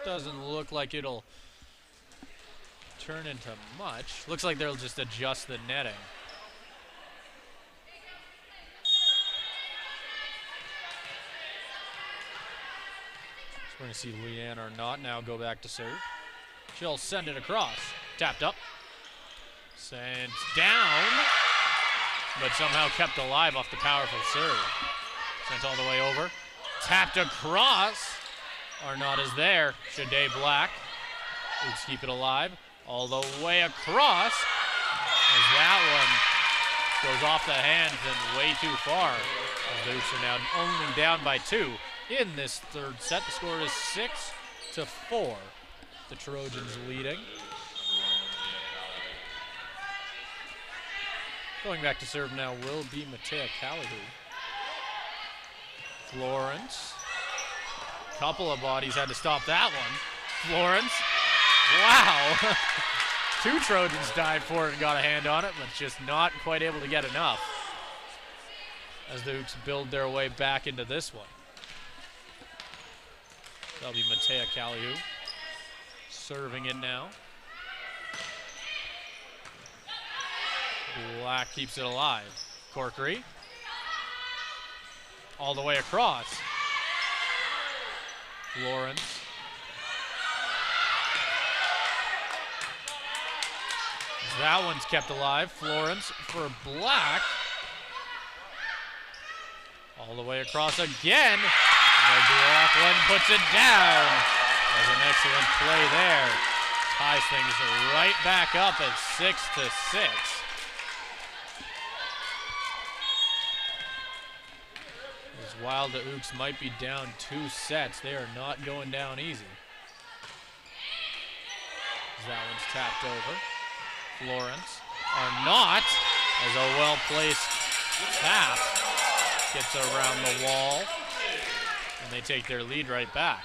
Doesn't look like it'll turn into much. Looks like they'll just adjust the netting. So we're going to see Leanne Arnott now go back to serve. She'll send it across. Tapped up. Sent down, but somehow kept alive off the powerful serve. Sent all the way over. Tapped across. Arnott is there. Shade Black. Ooks keep it alive. All the way across. As that one goes off the hands and way too far. As the Ooks are now only down by 2 in this third set. The score is 6-4. The Trojans leading. Going back to serve now will be Matea Callahan. Florence. Couple of bodies had to stop that one. Florence. Wow. 2 Trojans dived for it and got a hand on it, but just not quite able to get enough. As the Ooks build their way back into this one. That'll be Matea Callahan. Serving it now. Black keeps it alive. Corkery. All the way across. Florence. That one's kept alive. Florence for Black. All the way across again. McLaughlin puts it down. There's an excellent play there. Ties things right back up at 6-6. While the Ooks might be down 2 sets, they are not going down easy. That one's tapped over. Florence Arnott as a well-placed tap gets around the wall, and they take their lead right back.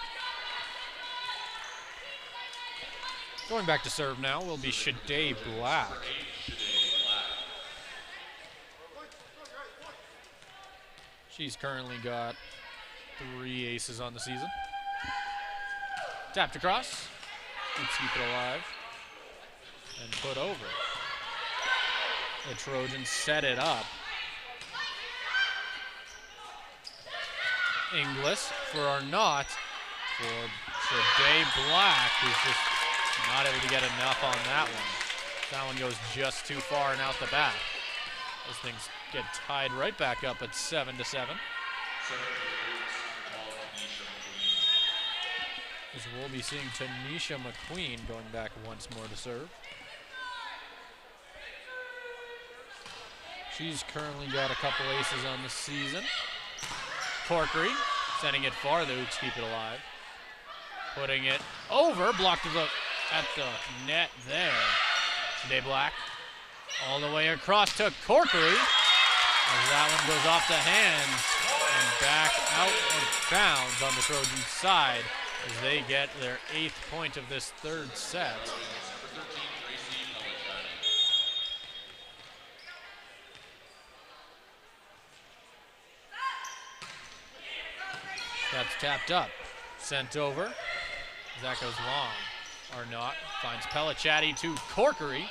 Going back to serve now will be Shade Black. She's currently got 3 aces on the season. Tapped across. Oops, keep it alive. And put over. The Trojans set it up. Inglis for Arnott. For Shade Black, who's just not able to get enough on that one. That one goes just too far and out the back. Those things get tied right back up at 7-7. As we'll be seeing Tanisha McQueen going back once more to serve. She's currently got a couple aces on the season. Corkery sending it far. The Ooks keep it alive. Putting it over. Blocked at the net there. Shade Black. All the way across to Corkery. As that one goes off the hands And back out of bounds on the Trojans side as they get their 8th point of this third set. That's tapped up. Sent over. That goes long. Or not. Finds Pellicciati to Corkery.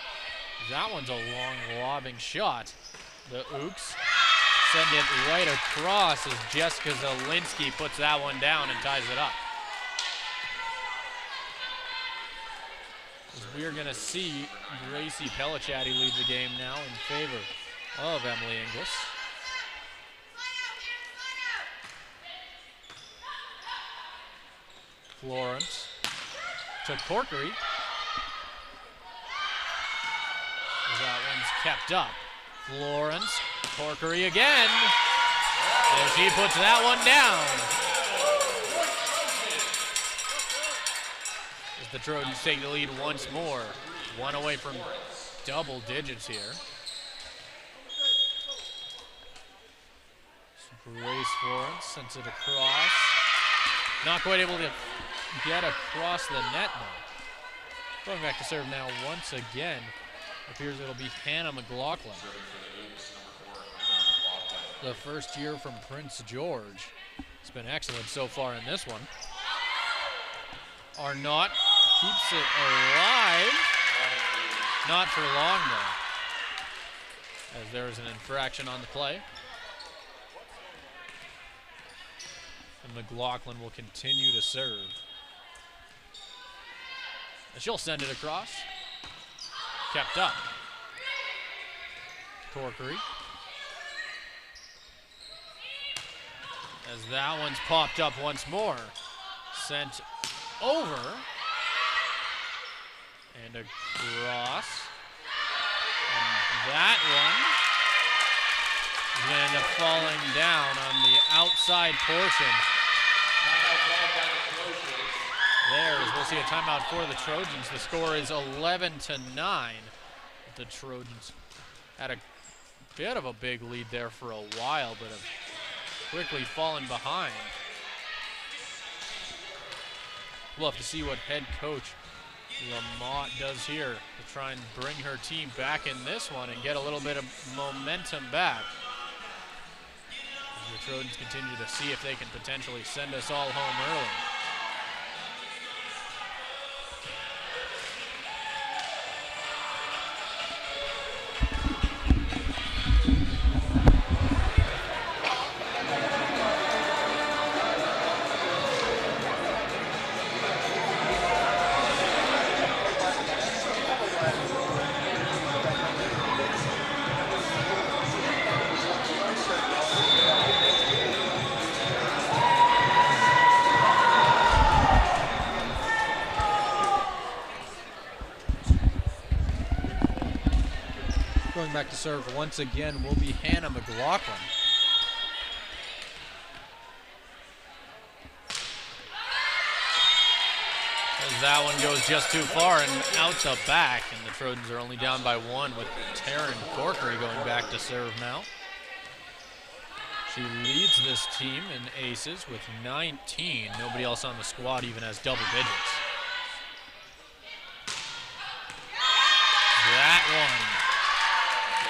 That one's a long lobbing shot. The Ooks send it right across as Jessica Zielinski puts that one down and ties it up. As we're going to see Gracie Pellicciati lead the game now in favor of Emily Inglis. Florence to Corkery. That one's kept up. Florence, Corkery again. And she puts that one down. As the Trojans take the lead once more. One away from double digits here. Grace Florence sends it across. Not quite able to get across the net though. Going back to serve now once again. Appears it'll be Hannah McLaughlin. The first year from Prince George. It's been excellent so far in this one. Arnott keeps it alive. Not for long though, as there is an infraction on the play. And McLaughlin will continue to serve. And she'll send it across. Kept up. Corkery. As that one's popped up once more. Sent over. And across. And that one is going to end up falling down on the outside portion. There, as we'll see a timeout for the Trojans. The score is 11-9. The Trojans had a bit of a big lead there for a while, but have quickly fallen behind. We'll have to see what head coach Lamont does here to try and bring her team back in this one and get a little bit of momentum back. As the Trojans continue to see if they can potentially send us all home early. Back to serve once again will be Hannah McLaughlin. As that one goes just too far and out the back, and the Trojans are only down by one with Taryn Corkery going back to serve now. She leads this team in aces with 19. Nobody else on the squad even has double digits. That one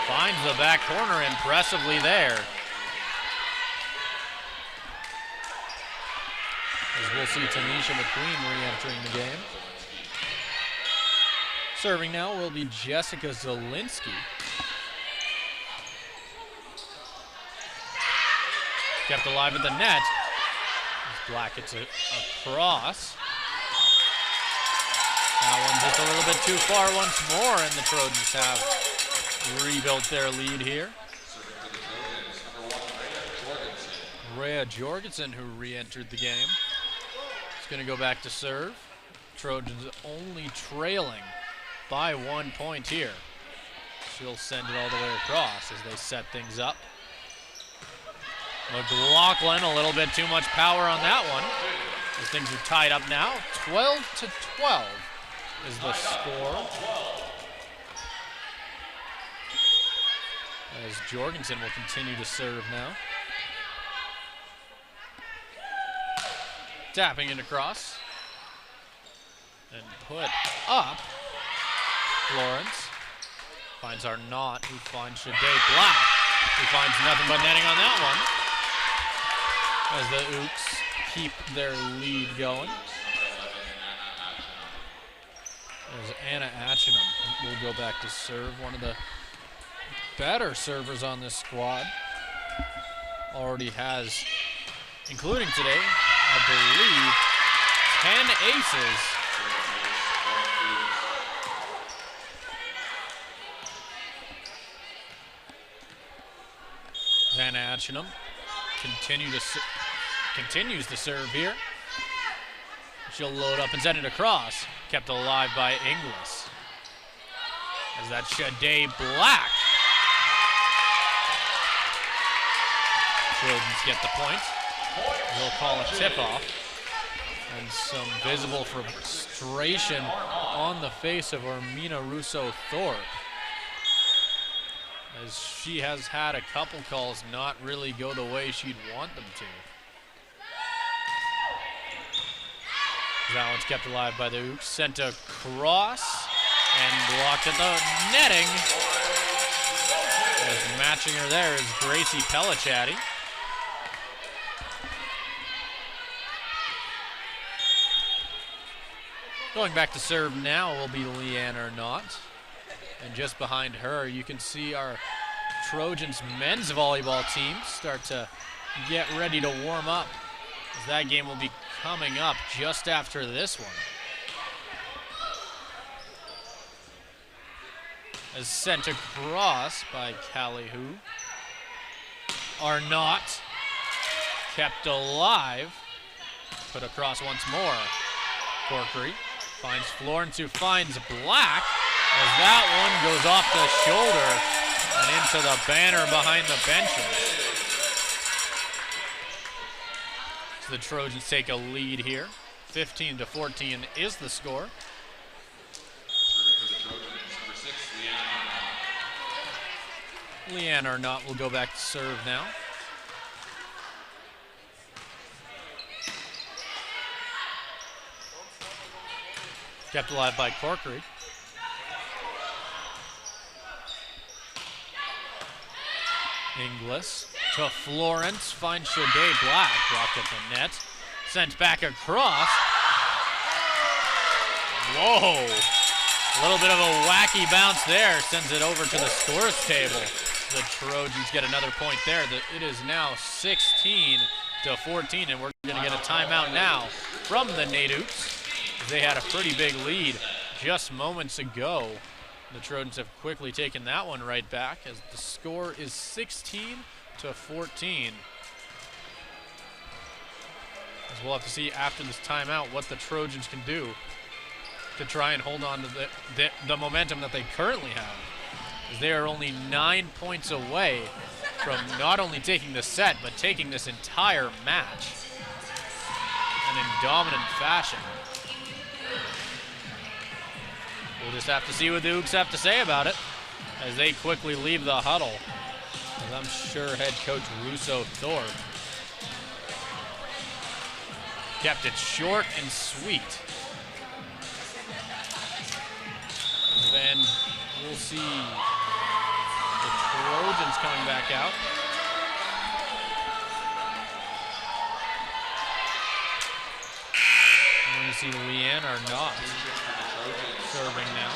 finds the back corner impressively there. As we'll see Tanisha McQueen re-entering the game. Serving now will be Jessica Zielinski. Kept alive at the net. As Black gets it across. That one just a little bit too far once more, and the Trojans have rebuilt their lead here. Rhea Jorgensen, who re-entered the game, is going to go back to serve. Trojans only trailing by 1 point here. She'll send it all the way across as they set things up. McLaughlin, a little bit too much power on that one. As things are tied up now. 12-12 is the score. As Jorgensen will continue to serve now. Tapping it across. And put up. Florence finds our knot, who finds Shade Black, who finds nothing but netting on that one. As the Ooks keep their lead going. As Anna Achinum will go back to serve, one of the better servers on this squad. Already has, including today, I believe, 10 aces. Anna Achinum continues to serve here. She'll load up and send it across. Kept alive by Inglis. As that Shade Black. Trojans get the point. We'll call a tip-off. And some visible frustration on the face of Armina Russo-Thorpe, as she has had a couple calls not really go the way she'd want them to. That one's kept alive by the Ooks, sent across and blocked at the netting. As matching her there is Gracie Pellicciati. Going back to serve now will be Leanne Arnott. And just behind her, you can see our Trojans men's volleyball team start to get ready to warm up, as that game will be coming up just after this one. As sent across by Callie-Hu. Arnott kept alive. Put across once more. Corkery finds Florence, who finds Black, as that one goes off the shoulder and into the banner behind the benches. So the Trojans take a lead here. 15-14 is the score. Leanne Arnott will go back to serve now. Kept alive by Corkery. Inglis to Florence, finds Shade Black, blocked at the net. Sent back across. Whoa! A little bit of a wacky bounce there, sends it over to the scores table. The Trojans get another point there. It is now 16-14, and we're going to get a timeout now from the NAIT Ooks. They had a pretty big lead just moments ago. The Trojans have quickly taken that one right back, as the score is 16-14. As we'll have to see after this timeout what the Trojans can do to try and hold on to the momentum that they currently have, as they are only 9 points away from not only taking the set, but taking this entire match, and in dominant fashion. We'll just have to see what the Ooks have to say about it as they quickly leave the huddle. As I'm sure head coach Russo-Thorpe kept it short and sweet. Then we'll see the Trojans coming back out. We're going to see Leanne Arnott serving now.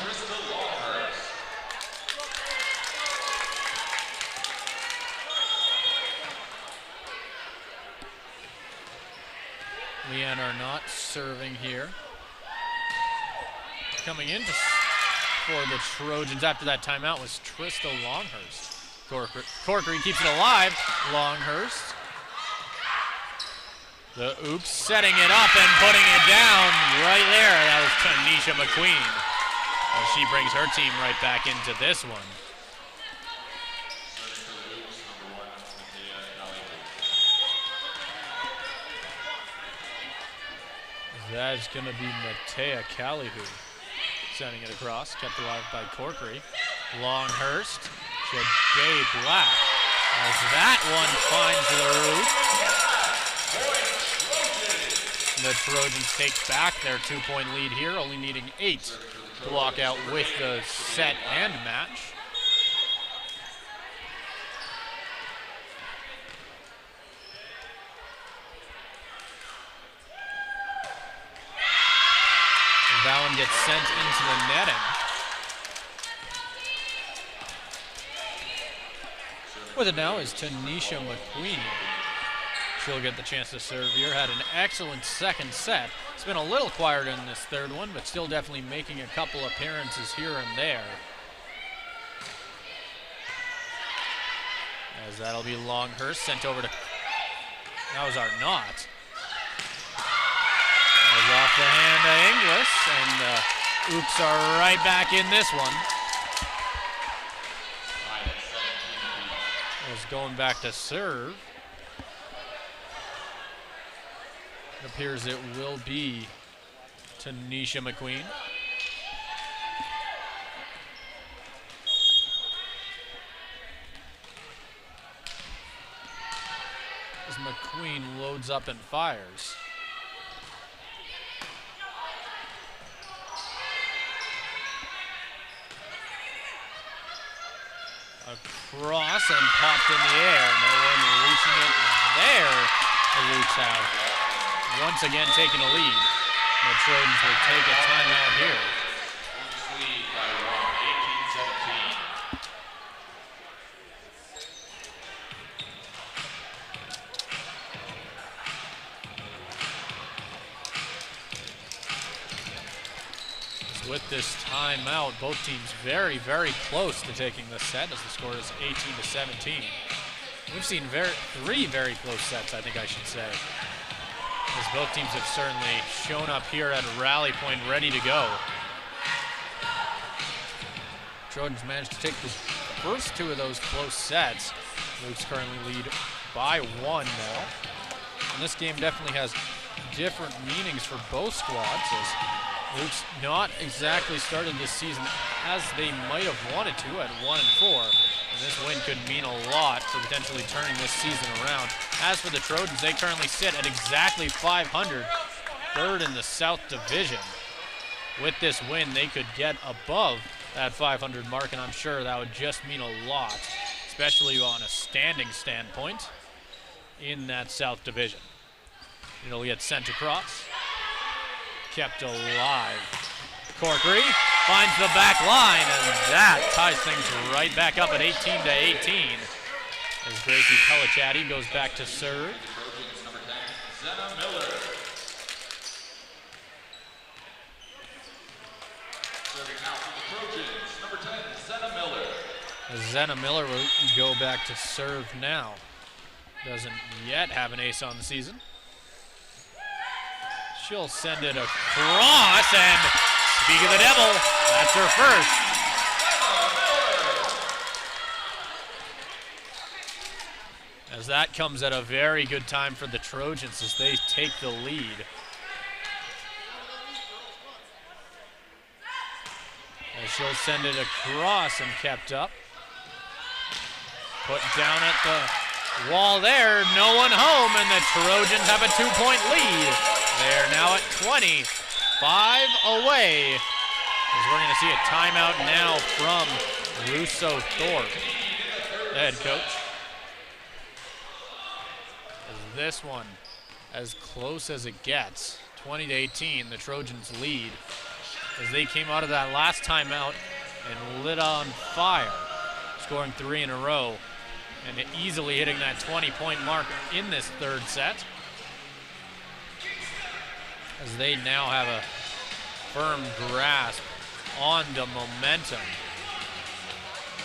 Leanne Arnott serving here. Coming in for the Trojans after that timeout was Trista Longhurst. Corkery keeps it alive. Longhurst. The Ooks setting it up and putting it down right there. That was Tanisha McQueen. As she brings her team right back into this one. That is going to be Matea Callie-Hu sending it across. Kept alive by Corkery. Longhurst. Shade Black. As that one finds the roof. The Trojans take back their 2-point lead here, only needing 8 to walk out with the set and match. That one gets sent into the netting. With it now is Tanisha McQueen. She'll get the chance to serve here. Had an excellent second set. It's been a little quieter in this third one, but still definitely making a couple appearances here and there. As that'll be Longhurst sent over to, that was Arnott. Off the hand of Inglis, and Ooks are right back in this one. Is going back to serve. It appears it will be Tanisha McQueen. As McQueen loads up and fires. Across and popped in the air. No one reaching it there. The Ooks have once again taken a lead. The Trojans will take a timeout here. Lead by 18-17. With this timeout, both teams very, very close to taking the set as the score is 18-17. We've seen three very close sets, I think I should say. As both teams have certainly shown up here at Rally Point ready to go. Trojans managed to take the first two of those close sets. Ooks currently lead by 1 now. And this game definitely has different meanings for both squads, as Ooks not exactly started this season as they might have wanted to at 1-4. And this win could mean a lot for potentially turning this season around. As for the Trojans, they currently sit at exactly 500, third in the South Division. With this win, they could get above that 500 mark, and I'm sure that would just mean a lot, especially on a standing standpoint in that South Division. It'll get sent across. Kept alive. Corkery finds the back line, and that ties things right back up at 18-18. As Gracie Pellicciati goes back to serve. Trojans number 10, Zenna Miller. Serving out for the Trojans, number 10, Zenna Miller. Zenna Miller will go back to serve now. Doesn't yet have an ace on the season. She'll send it across, and speak of the devil, that's her first. As that comes at a very good time for the Trojans as they take the lead. And she'll send it across and kept up. Put down at the wall there, no one home, and the Trojans have a 2-point lead. They're now at 20, 5 away. As we're going to see a timeout now from Russo Thorpe, the head coach. As this one, as close as it gets, 20-18, the Trojans lead. As they came out of that last timeout and lit on fire, scoring 3 in a row and easily hitting that 20-point mark in this third set. As they now have a firm grasp on the momentum.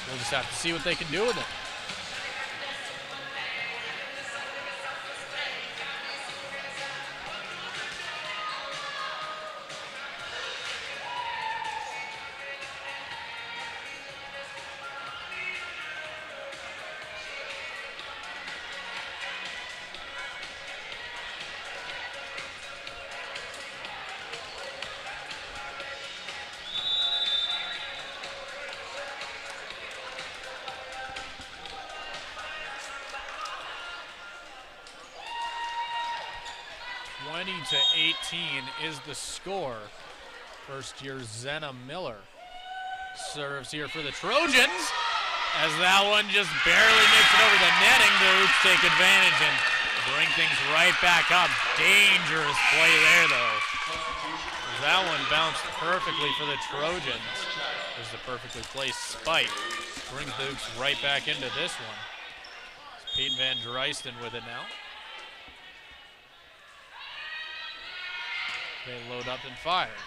We'll just have to see what they can do with it. 18 is the score. First year Zenna Miller serves here for the Trojans, as that one just barely makes it over the netting. The Ooks take advantage and bring things right back up. Dangerous play there, though. That one bounced perfectly for the Trojans. This is a perfectly placed spike. Brings the Ooks right back into this one. It's Pete Van Drysten with it now. They load up and fire.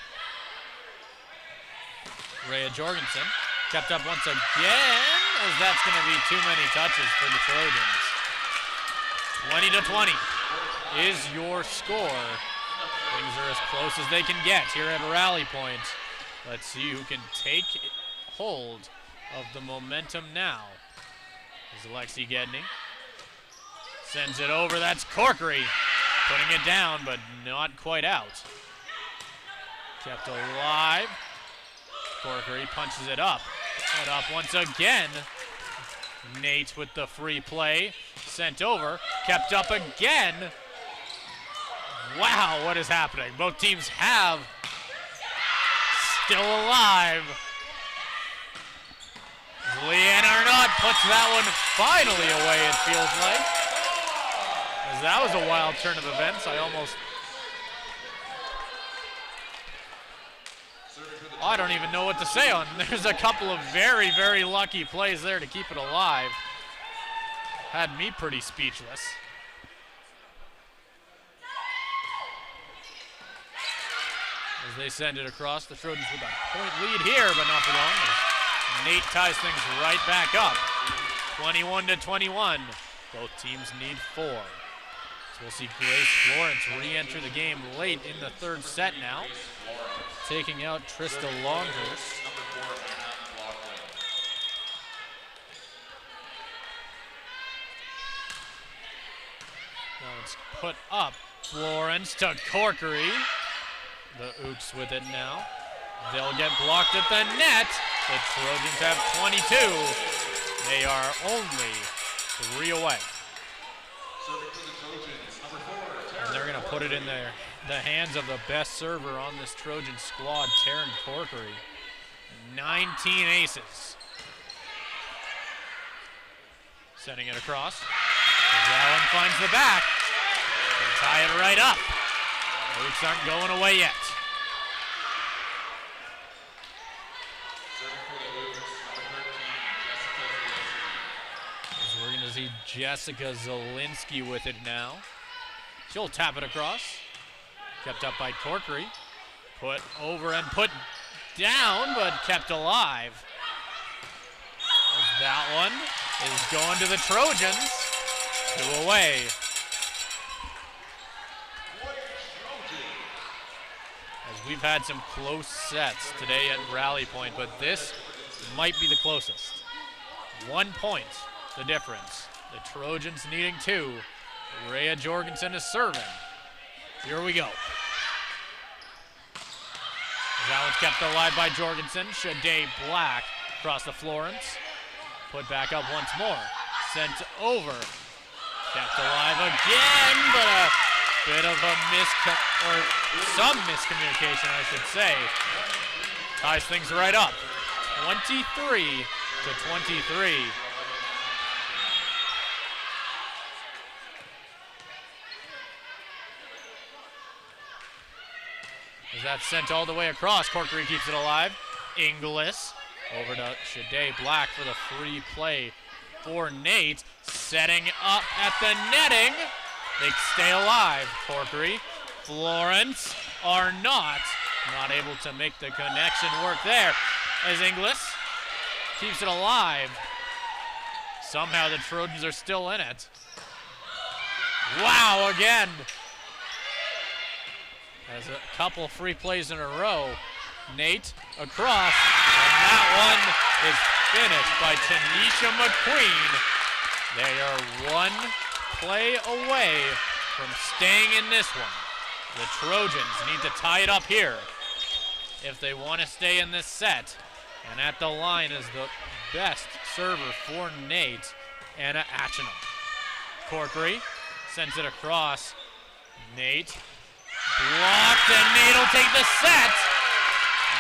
Rhea Jorgensen kept up once again, as that's going to be too many touches for the Trojans. 20-20 is your score. Things are as close as they can get here at Rally Point. Let's see who can take hold of the momentum now. Is Alexi Gedney. Sends it over, that's Corkery. Putting it down, but not quite out. Kept alive. Corkery punches it up. And up once again. NAIT with the free play. Sent over. Kept up again. Wow, what is happening? Both teams have still alive. Leanne Arnott puts that one finally away, it feels like. As that was a wild turn of events. I don't even know what to say on. There's a couple of very, very lucky plays there to keep it alive. Had me pretty speechless. As they send it across, the Trojans with a point lead here, but not for long. As NAIT ties things right back up. 21-21. Both teams need 4. So we'll see Grace Florence re-enter the game late in the third set now, taking out Trista Longhurst. Now it's put up. Florence to Corkery. The Ooks with it now. They'll get blocked at the net. The Trojans have 22. They are only 3 away. And they're going to put it in the hands of the best server on this Trojan squad, Taryn Corkery. 19 aces. Sending it across. That one finds the back. They tie it right up. The Ooks aren't going away yet. As we're going to see Jessica Zielinski with it now. She'll tap it across. Kept up by Corkery. Put over and put down, but kept alive. As that one is going to the Trojans. 2 away. As we've had some close sets today at Rally Point, but this might be the closest. 1 point, the difference. The Trojans needing 2. Rhea Jorgensen is serving. Here we go. That one's kept alive by Jorgensen. Shade Black across the Florence. Put back up once more. Sent over. Kept alive again, but a bit of a some miscommunication, I should say. Ties things right up. 23-23. As that's sent all the way across, Corkery keeps it alive. Inglis over to Shade Black for the free play for NAIT. Setting up at the netting. They stay alive. Corkery, Florence are not able to make the connection work there. As Inglis keeps it alive. Somehow the Trojans are still in it. Wow, again. Has a couple free plays in a row. NAIT across, and that one is finished by Tanisha McQueen. They are 1 play away from staying in this one. The Trojans need to tie it up here if they want to stay in this set. And at the line is the best server for NAIT, Anna Achinum. Corkery sends it across. NAIT Blocked, and Nate will take the set.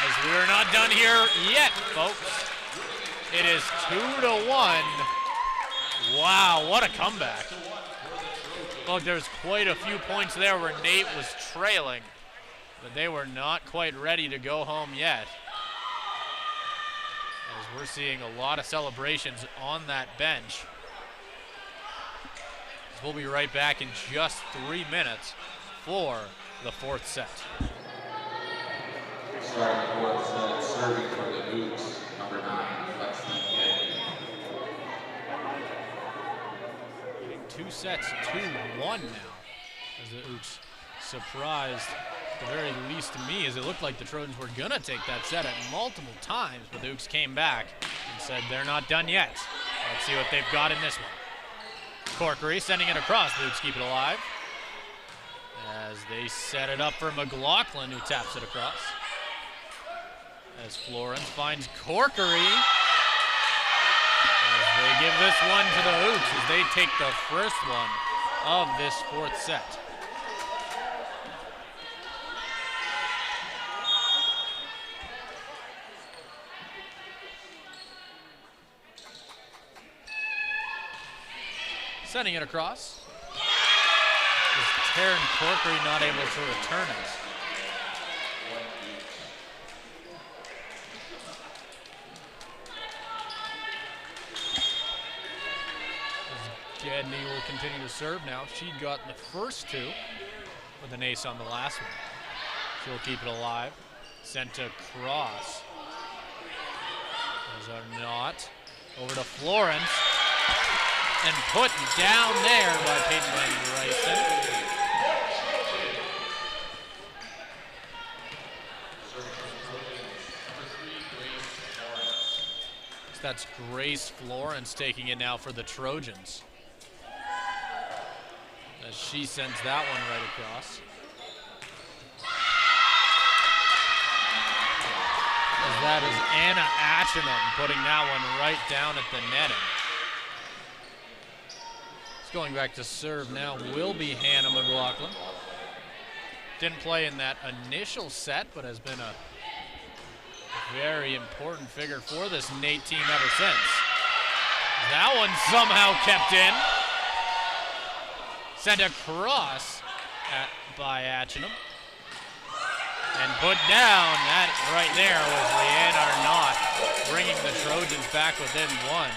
As we're not done here yet, folks. It is 2-1. Wow, what a comeback. Look, there's quite a few points there where Nate was trailing, but they were not quite ready to go home yet. As we're seeing a lot of celebrations on that bench. We'll be right back in just 3 minutes for the fourth set. Starting the fourth set, serving for the Ooks, number 9, Lexi Gedney. 2 sets, 2-1 now, as the Ooks surprised, at the very least to me, as it looked like the Trojans were gonna take that set at multiple times, but the Ooks came back and said they're not done yet. Let's see what they've got in this one. Corkery sending it across, the Ooks keep it alive, as they set it up for McLaughlin, who taps it across. As Florence finds Corkery, as they give this one to the Ooks as they take the first one of this fourth set. Sending it across. Is Taryn Corkery not able to return it? Gedney will continue to serve now. She got the first two with an ace on the last one. She'll keep it alive. Sent across. Those are not. Over to Florence. And put down there by Peyton Van Bryson. So that's Grace Florence taking it now for the Trojans. As she sends that one right across. As that is Anna Atchingham putting that one right down at the netting. Going back to serve now will be Hannah McLaughlin. Didn't play in that initial set, but has been a very important figure for this NAIT team ever since. That one somehow kept in. Sent across by Atchingham. And put down. That right there was Leanne Arnott, bringing the Trojans back within one.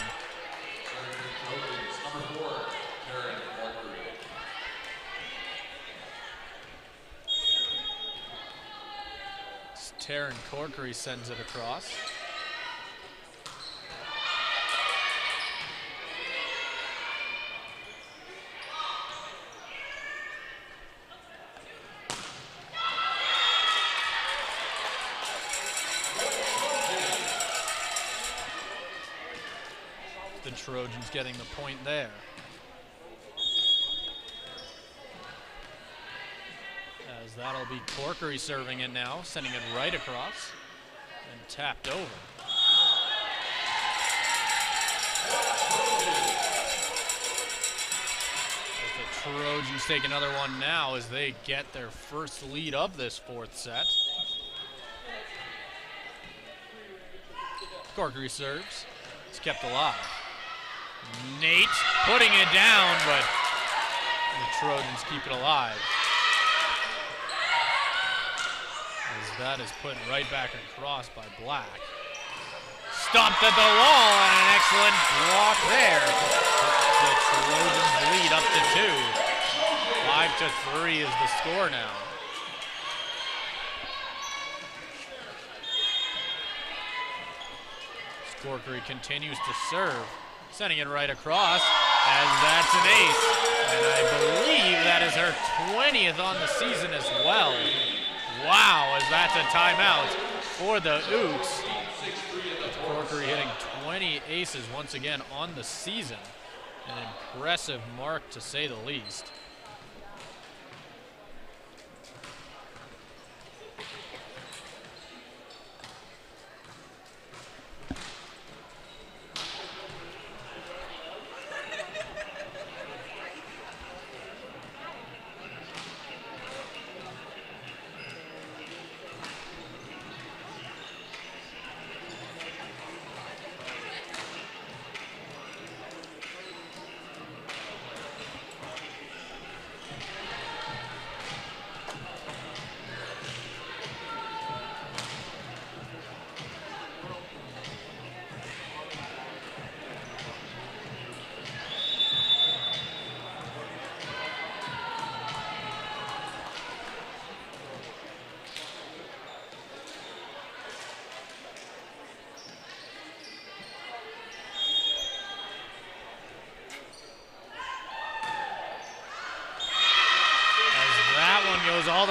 Taryn Corkery sends it across. The Trojans getting the point there. As that'll be Corkery serving it now, sending it right across and tapped over. As the Trojans take another one now as they get their first lead of this fourth set. Corkery serves. It's kept alive. Nate putting it down, but the Trojans keep it alive. As that is put right back across by Black. Stopped at the wall and an excellent block there. The Trojans lead up to 2. 5-3 is the score now. Corkery continues to serve, sending it right across as that's an ace. And I believe that is her 20th on the season as well. Wow, as that's a timeout for the Ooks. Corkery hitting 20 aces once again on the season. An impressive mark to say the least.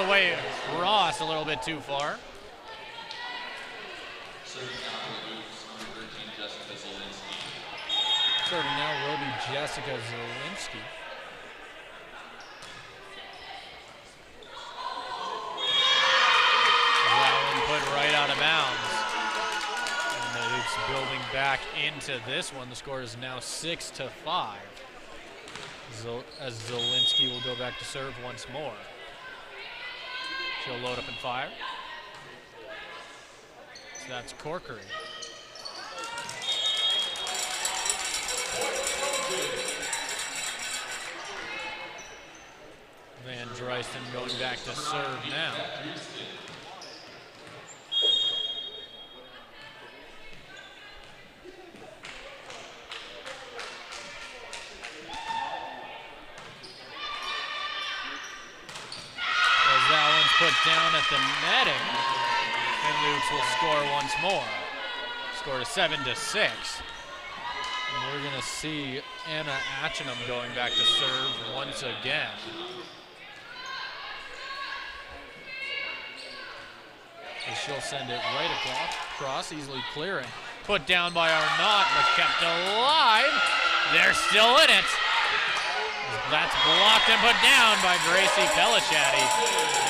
away across a little bit too far. Serving now for the Ooks, number 13, Jessica Zielinski. Serving now will be Jessica Zielinski. That one put right out of bounds. And the Ooks building back into this one. The score is now 6-5. As Zielinski will go back to serve once more. She'll load up and fire. So that's Corkery. Van Dreisten going back to serve now. As that one's put down at the netting, and Ooks will score once more. Score to 7-6. And we're going to see Anna Achinum going back to serve once again. And she'll send it right across, easily clearing. Put down by Arnott, but kept alive. They're still in it. That's blocked and put down by Gracie Pellicciati.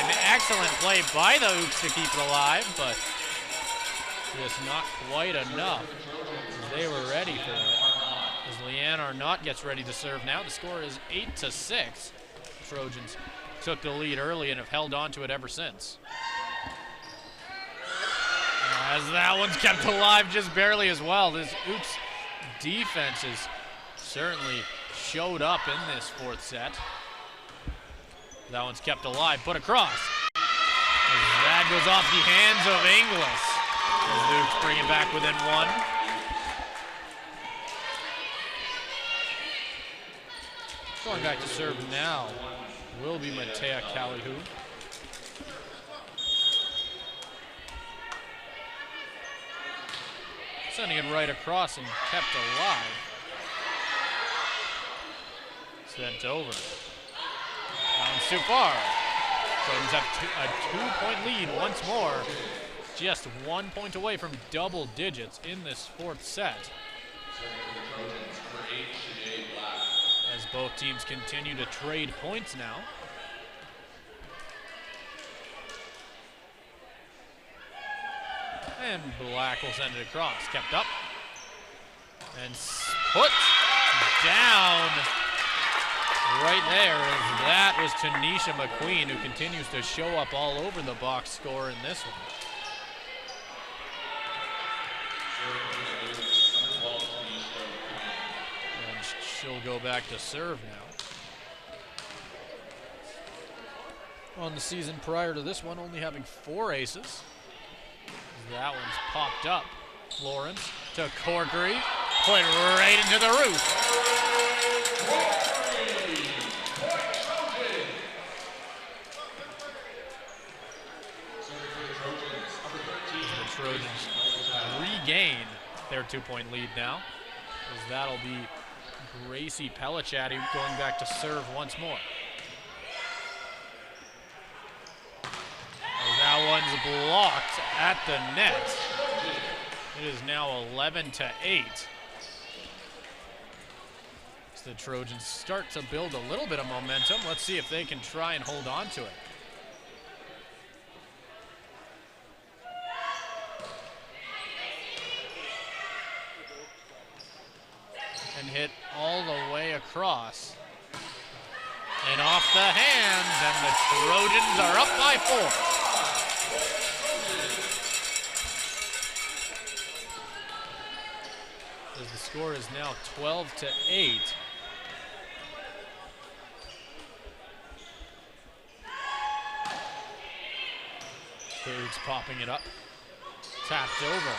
An excellent play by the Ooks to keep it alive, but just not quite enough. They were ready for it. As Leanne Arnott gets ready to serve now, the score is 8-6. Trojans took the lead early and have held on to it ever since. As that one's kept alive just barely as well. This Ooks defense has certainly showed up in this fourth set. That one's kept alive, put across. As that goes off the hands of Inglis. As the Ooks bring it back within one. Going back to serve now will be Matea Calihu. Sending it right across and kept alive. Sent over. That one's too far. Trojans have a 2-point lead once more. Just 1 point away from double digits in this fourth set. As both teams continue to trade points now. And Black will send it across. Kept up. And put down right there. As that was Tanisha McQueen, who continues to show up all over the box score in this one. And she'll go back to serve now. On the season prior to this one, only having 4 aces. That one's popped up. Florence to Corkery, put right into the roof. The Trojans regain their 2-point lead now, as that'll be Gracie Pellicciati going back to serve once more. That one's blocked at the net. It is now 11-8. As the Trojans start to build a little bit of momentum. Let's see if they can try and hold on to it. And hit all the way across. And off the hands, and the Trojans are up by 4. As the score is now 12-8. Ooks popping it up. Tapped over.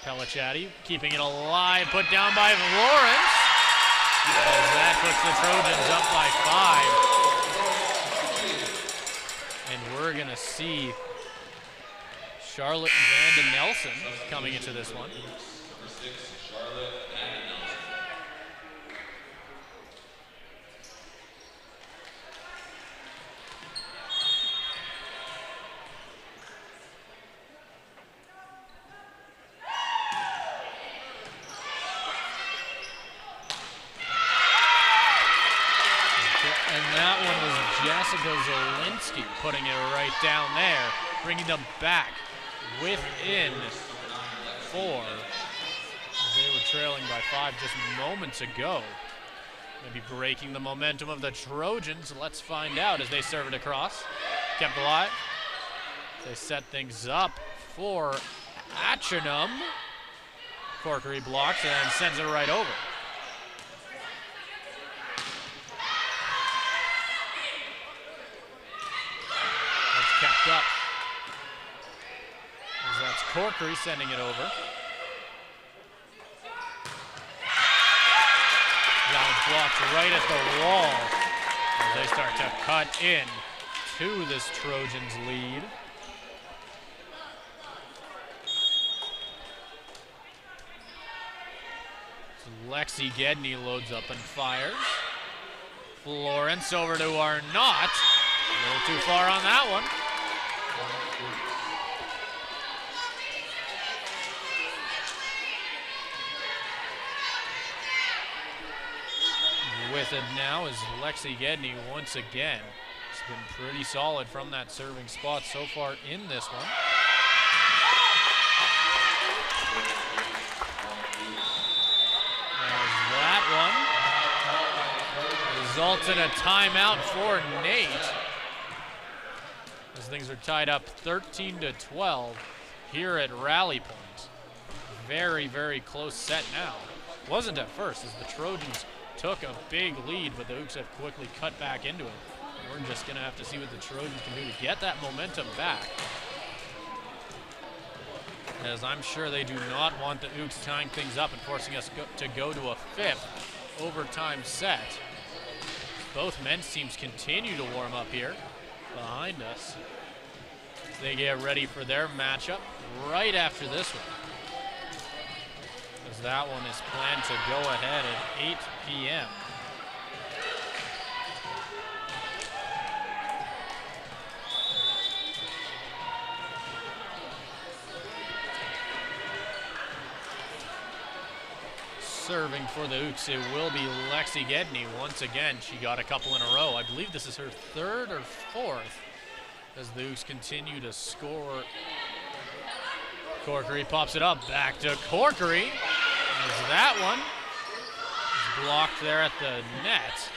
Pellicciati keeping it alive, put down by Lawrence. As that puts the Trojans up by 5. And we're gonna see Charlotte Vanda Nelson coming into this one. Jessica Zielinski putting it right down there, bringing them back within 4. They were trailing by 5 just moments ago. Maybe breaking the momentum of the Trojans. Let's find out as they serve it across. Kept alive. They set things up for Achinum. Corkery blocks and sends it right over. That's kept up. As that's Corkery sending it over. That blocked right at the wall as they start to cut in to this Trojans lead. Lexi Gedney loads up and fires. Florence over to Arnott. A little too far on that one. With it now is Lexi Gedney once again. It's been pretty solid from that serving spot so far in this one. Results in a timeout for NAIT. As things are tied up 13-12 here at Rally Point. Very, very close set now. Wasn't at first as the Trojans took a big lead, but the Ooks have quickly cut back into it. We're just gonna have to see what the Trojans can do to get that momentum back. As I'm sure they do not want the Ooks tying things up and forcing us to go to a 5th overtime set. Both men's teams continue to warm up here behind us. They get ready for their matchup right after this one. As that one is planned to go ahead at 8 p.m. Serving for the Ooks, it will be Lexi Gedney. Once again, she got a couple in a row. I believe this is her 3rd or 4th as the Ooks continue to score. Corkery pops it up, back to Corkery. There's that one. It's blocked there at the net.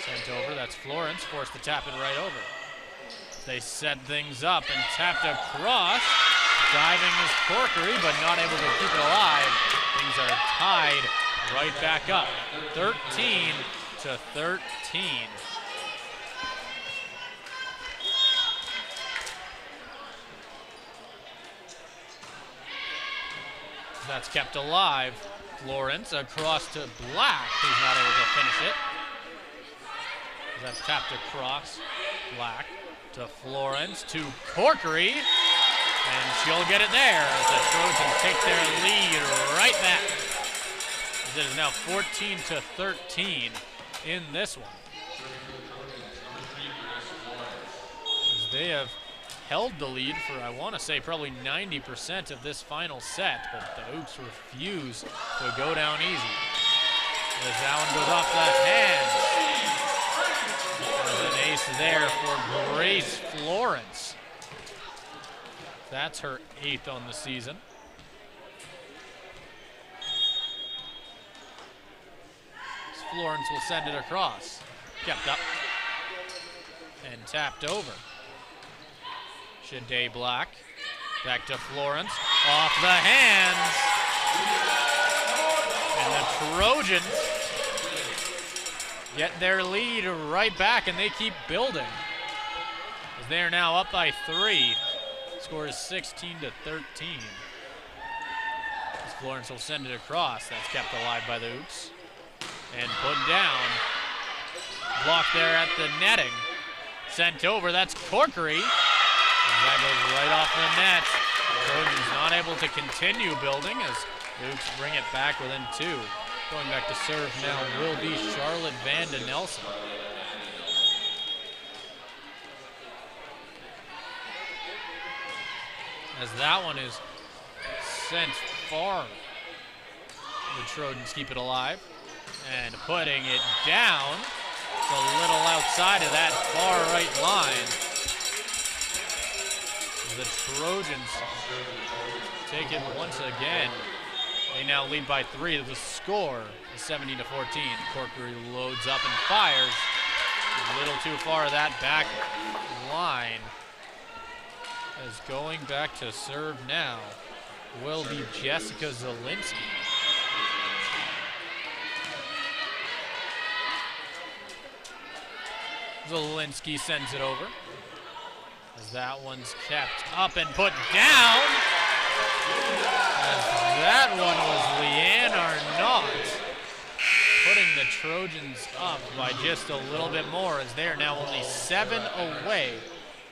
Sent over, that's Florence, forced to tap it right over. They set things up and tapped across. Diving is Corkery, but not able to keep it alive. Things are tied right back up, 13-13. That's kept alive. Florence across to Black, who's not able to finish it. That's tapped across. Black to Florence to Corkery. And she'll get it there as the Trojans take their lead right back. It is now 14-13 in this one. As they have held the lead for, I want to say, probably 90% of this final set, but the Ooks refuse to go down easy. As that one goes off the hands. There's an ace there for Grace Florence. That's her 8th on the season. Florence will send it across. Kept up. And tapped over. Shade Black. Back to Florence. Off the hands. And the Trojans get their lead right back, and they keep building. As they are now up by 3. Score is 16-13. As Florence will send it across. That's kept alive by the Ooks. And put down. Blocked there at the netting. Sent over, that's Corkery. And that goes right off the net. Trojans not able to continue building as the Ooks bring it back within 2. Going back to serve now will be Charlotte Vanda Nelson. As that one is sent far. The Trojans keep it alive. And putting it down It's a little outside of that far right line. The Trojans take it once again. They now lead by 3. The score is 17-14. Corkery loads up and fires. A little too far that back line. As going back to serve now will be Jessica Zielinski. Zielinski sends it over. As that one's kept up and put down. As that one was Leanne Arnott, putting the Trojans up by just a little bit more, as they are now only 7 away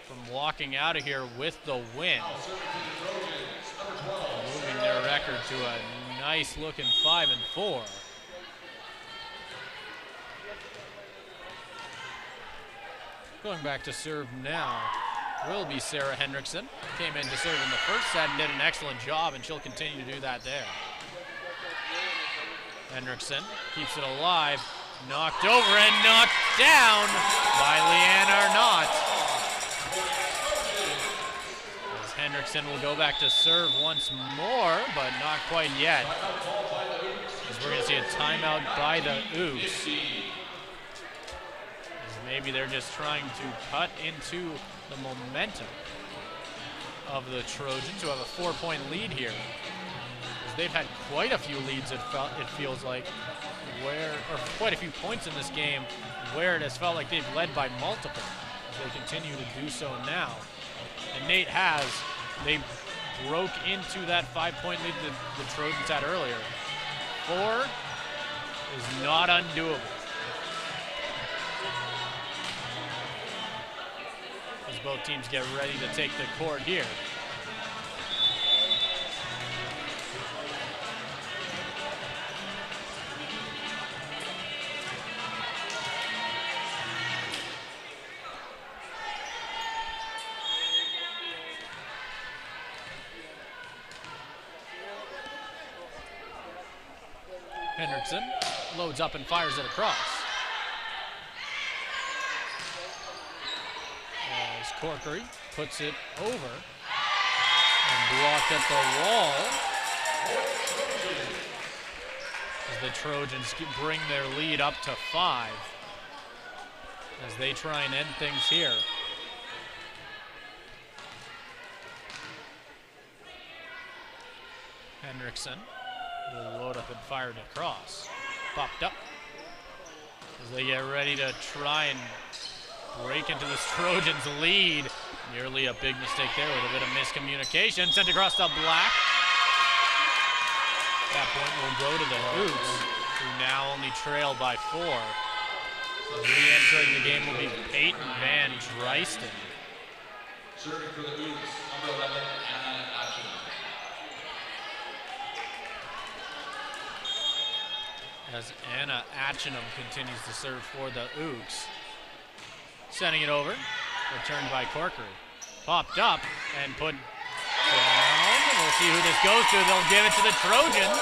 from walking out of here with the win. Moving their record to a nice looking 5-4. Going back to serve now will be Sarah Hendrickson. Came in to serve in the first set and did an excellent job, and she'll continue to do that there. Hendrickson keeps it alive, knocked over and knocked down by Leanne Arnott. As Hendrickson will go back to serve once more, but not quite yet. As we're gonna see a timeout by the Ooks. Maybe they're just trying to cut into the momentum of the Trojans, who have a 4-point lead here. As they've had quite a few leads, it feels like, or quite a few points in this game, where it has felt like they've led by multiple. As they continue to do so now. And NAIT they broke into that 5-point lead that the Trojans had earlier. 4 is not undoable. As both teams get ready to take the court here. Hendrickson loads up and fires it across. As Corkery puts it over and blocked at the wall. As the Trojans bring their lead up to 5. As they try and end things here. Hendrickson will load up and fire it across. Popped up. As they get ready to try and break into this Trojans lead. Nearly a big mistake there with a bit of miscommunication. Sent across to Black. That point will go to the Ooks, who now only trail by 4. Re-entering the game will be Peyton Van Dreisten. Serving for the Ooks, number 11, Anna Atchino. As Anna Atchinham continues to serve for the Ooks. Sending it over, returned by Corkery. Popped up and put down. We'll see who this goes to. They'll give it to the Trojans.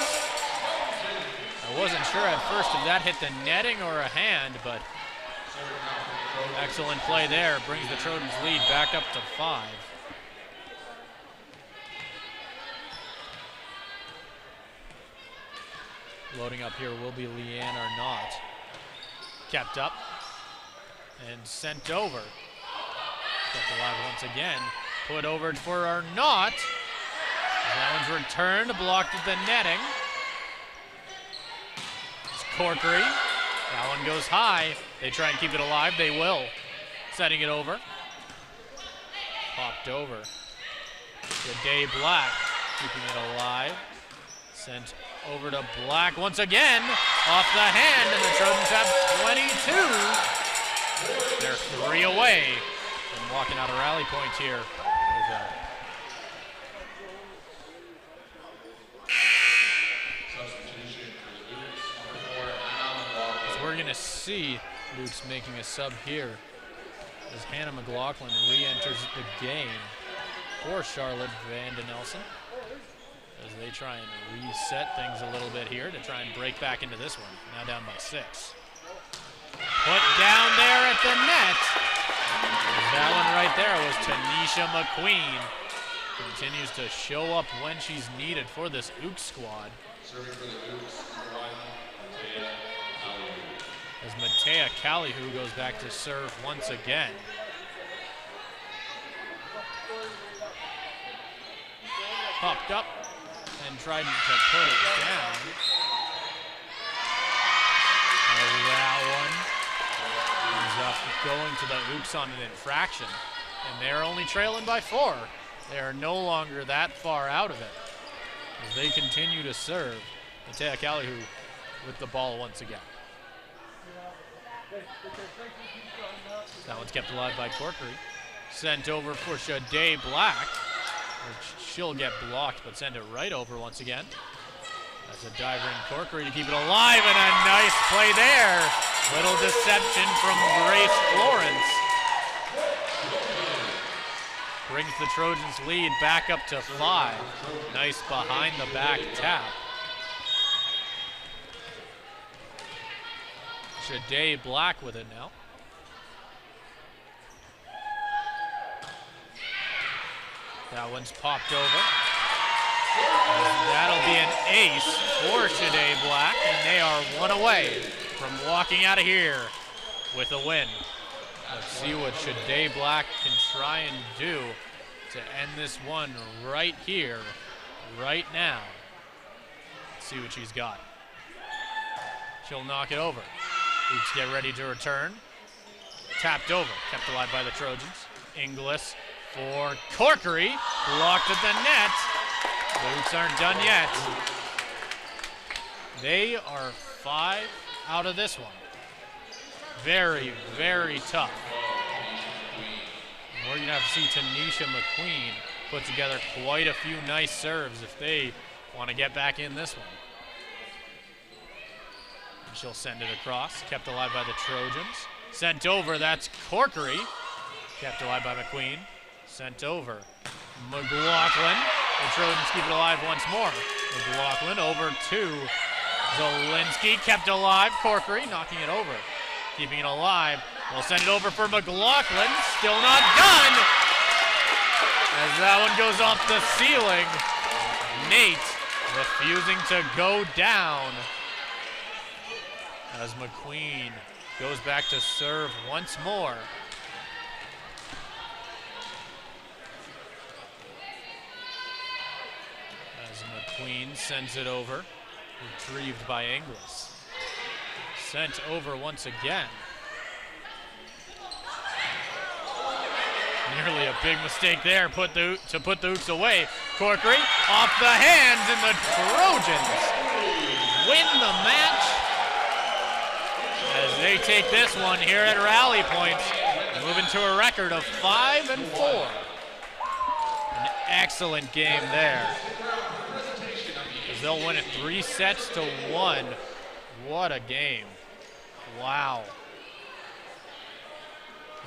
I wasn't sure at first if that hit the netting or a hand, but excellent play there. Brings the Trojans lead back up to 5. Loading up here will be Leanne Arnott. Kept up and sent over. Kept alive once again. Put over for Arnott. That one's returned, blocked at the netting. It's Corkery. That one goes high. They try and keep it alive. They will. Setting it over. Popped over. To Day Black. Keeping it alive. Sent over to Black once again. Off the hand, and the Trojans have 22. They're 3 away from walking out of rally point here. So we're going to see Luke's making a sub here as Hannah McLaughlin re-enters the game for Charlotte Vanden Nelson, as they try and reset things a little bit here to try and break back into this one. Now down by 6. put down there at the net. That one right there was Tanisha McQueen. Continues to show up when she's needed for this Ooks squad. Serving for the Ooks, number 1, Matea Callihu. As Matea Callihu goes back to serve once again. Popped up and tried to put it down. And that one ends up going to the Ooks on an infraction. And they're only trailing by 4. They are no longer that far out of it as they continue to serve. Matea Callihu with the ball once again. That one's kept alive by Corkery. Sent over for Shade Black. She'll get blocked, but send it right over once again. That's a diver in Corkery to keep it alive, and a nice play there. Little deception from Grace Florence. Brings the Trojans lead back up to 5. Nice behind the back tap. Shade Black with it now. That one's popped over. That'll be an ace for Shade Black, and they are 1 away from walking out of here with a win. Let's see what Shade Black can try and do to end this one right here, right now. Let's see what she's got. She'll knock it over. Ooks get ready to return. Tapped over, kept alive by the Trojans. Inglis for Corkery, blocked at the net. The Ooks aren't done yet. They are 5 out of this one. Very, very tough. We're going to have to see Tanisha McQueen put together quite a few nice serves if they want to get back in this one. And she'll send it across, kept alive by the Trojans. Sent over, that's Corkery. Kept alive by McQueen. Sent over. McLaughlin. The Trojans keep it alive once more. McLaughlin over to Zielinski. Kept alive. Corkery knocking it over. Keeping it alive. We'll send it over for McLaughlin. Still not done. As that one goes off the ceiling. NAIT refusing to go down. As McQueen goes back to serve once more. As McQueen sends it over. Retrieved by Inglis. Sent over once again. Nearly a big mistake there to put the Ooks away. Corkery off the hands, and the Trojans win the match as they take this one here at Rally Point, moving to a record of 5-4. An excellent game there. As they'll win it 3-1. What a game. Wow.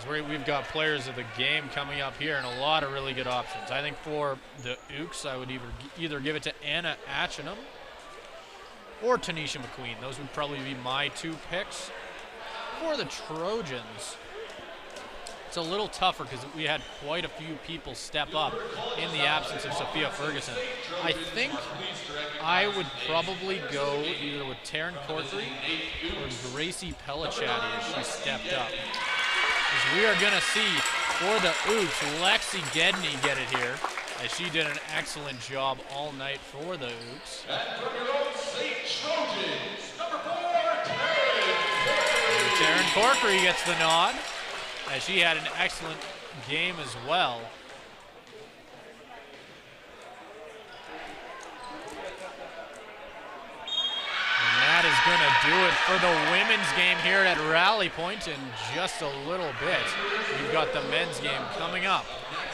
We've got players of the game coming up here and a lot of really good options. I think for the Ooks, I would either give it to Anna Achinum or Tanisha McQueen. Those would probably be my 2 picks. For the Trojans, it's a little tougher because we had quite a few people step up in the absence of Sophia Ferguson. I think I would probably go either with Taryn Corkery or Gracie Pellicciati as she stepped up. As we are going to see for the Ooks, Lexi Gedney get it here, as she did an excellent job all night for the Ooks. And from your own SAIT Trojans, number 4, Taryn Corkery gets the nod, as she had an excellent game as well. And that is going to do it for the women's game here at Rally Point in just a little bit. We've got the men's game coming up.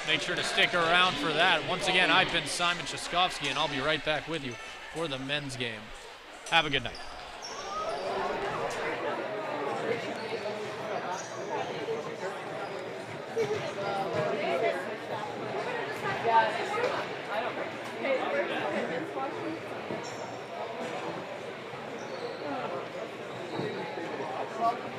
Make sure to stick around for that. Once again, I've been Simon Chaskovsky, and I'll be right back with you for the men's game. Have a good night. Welcome.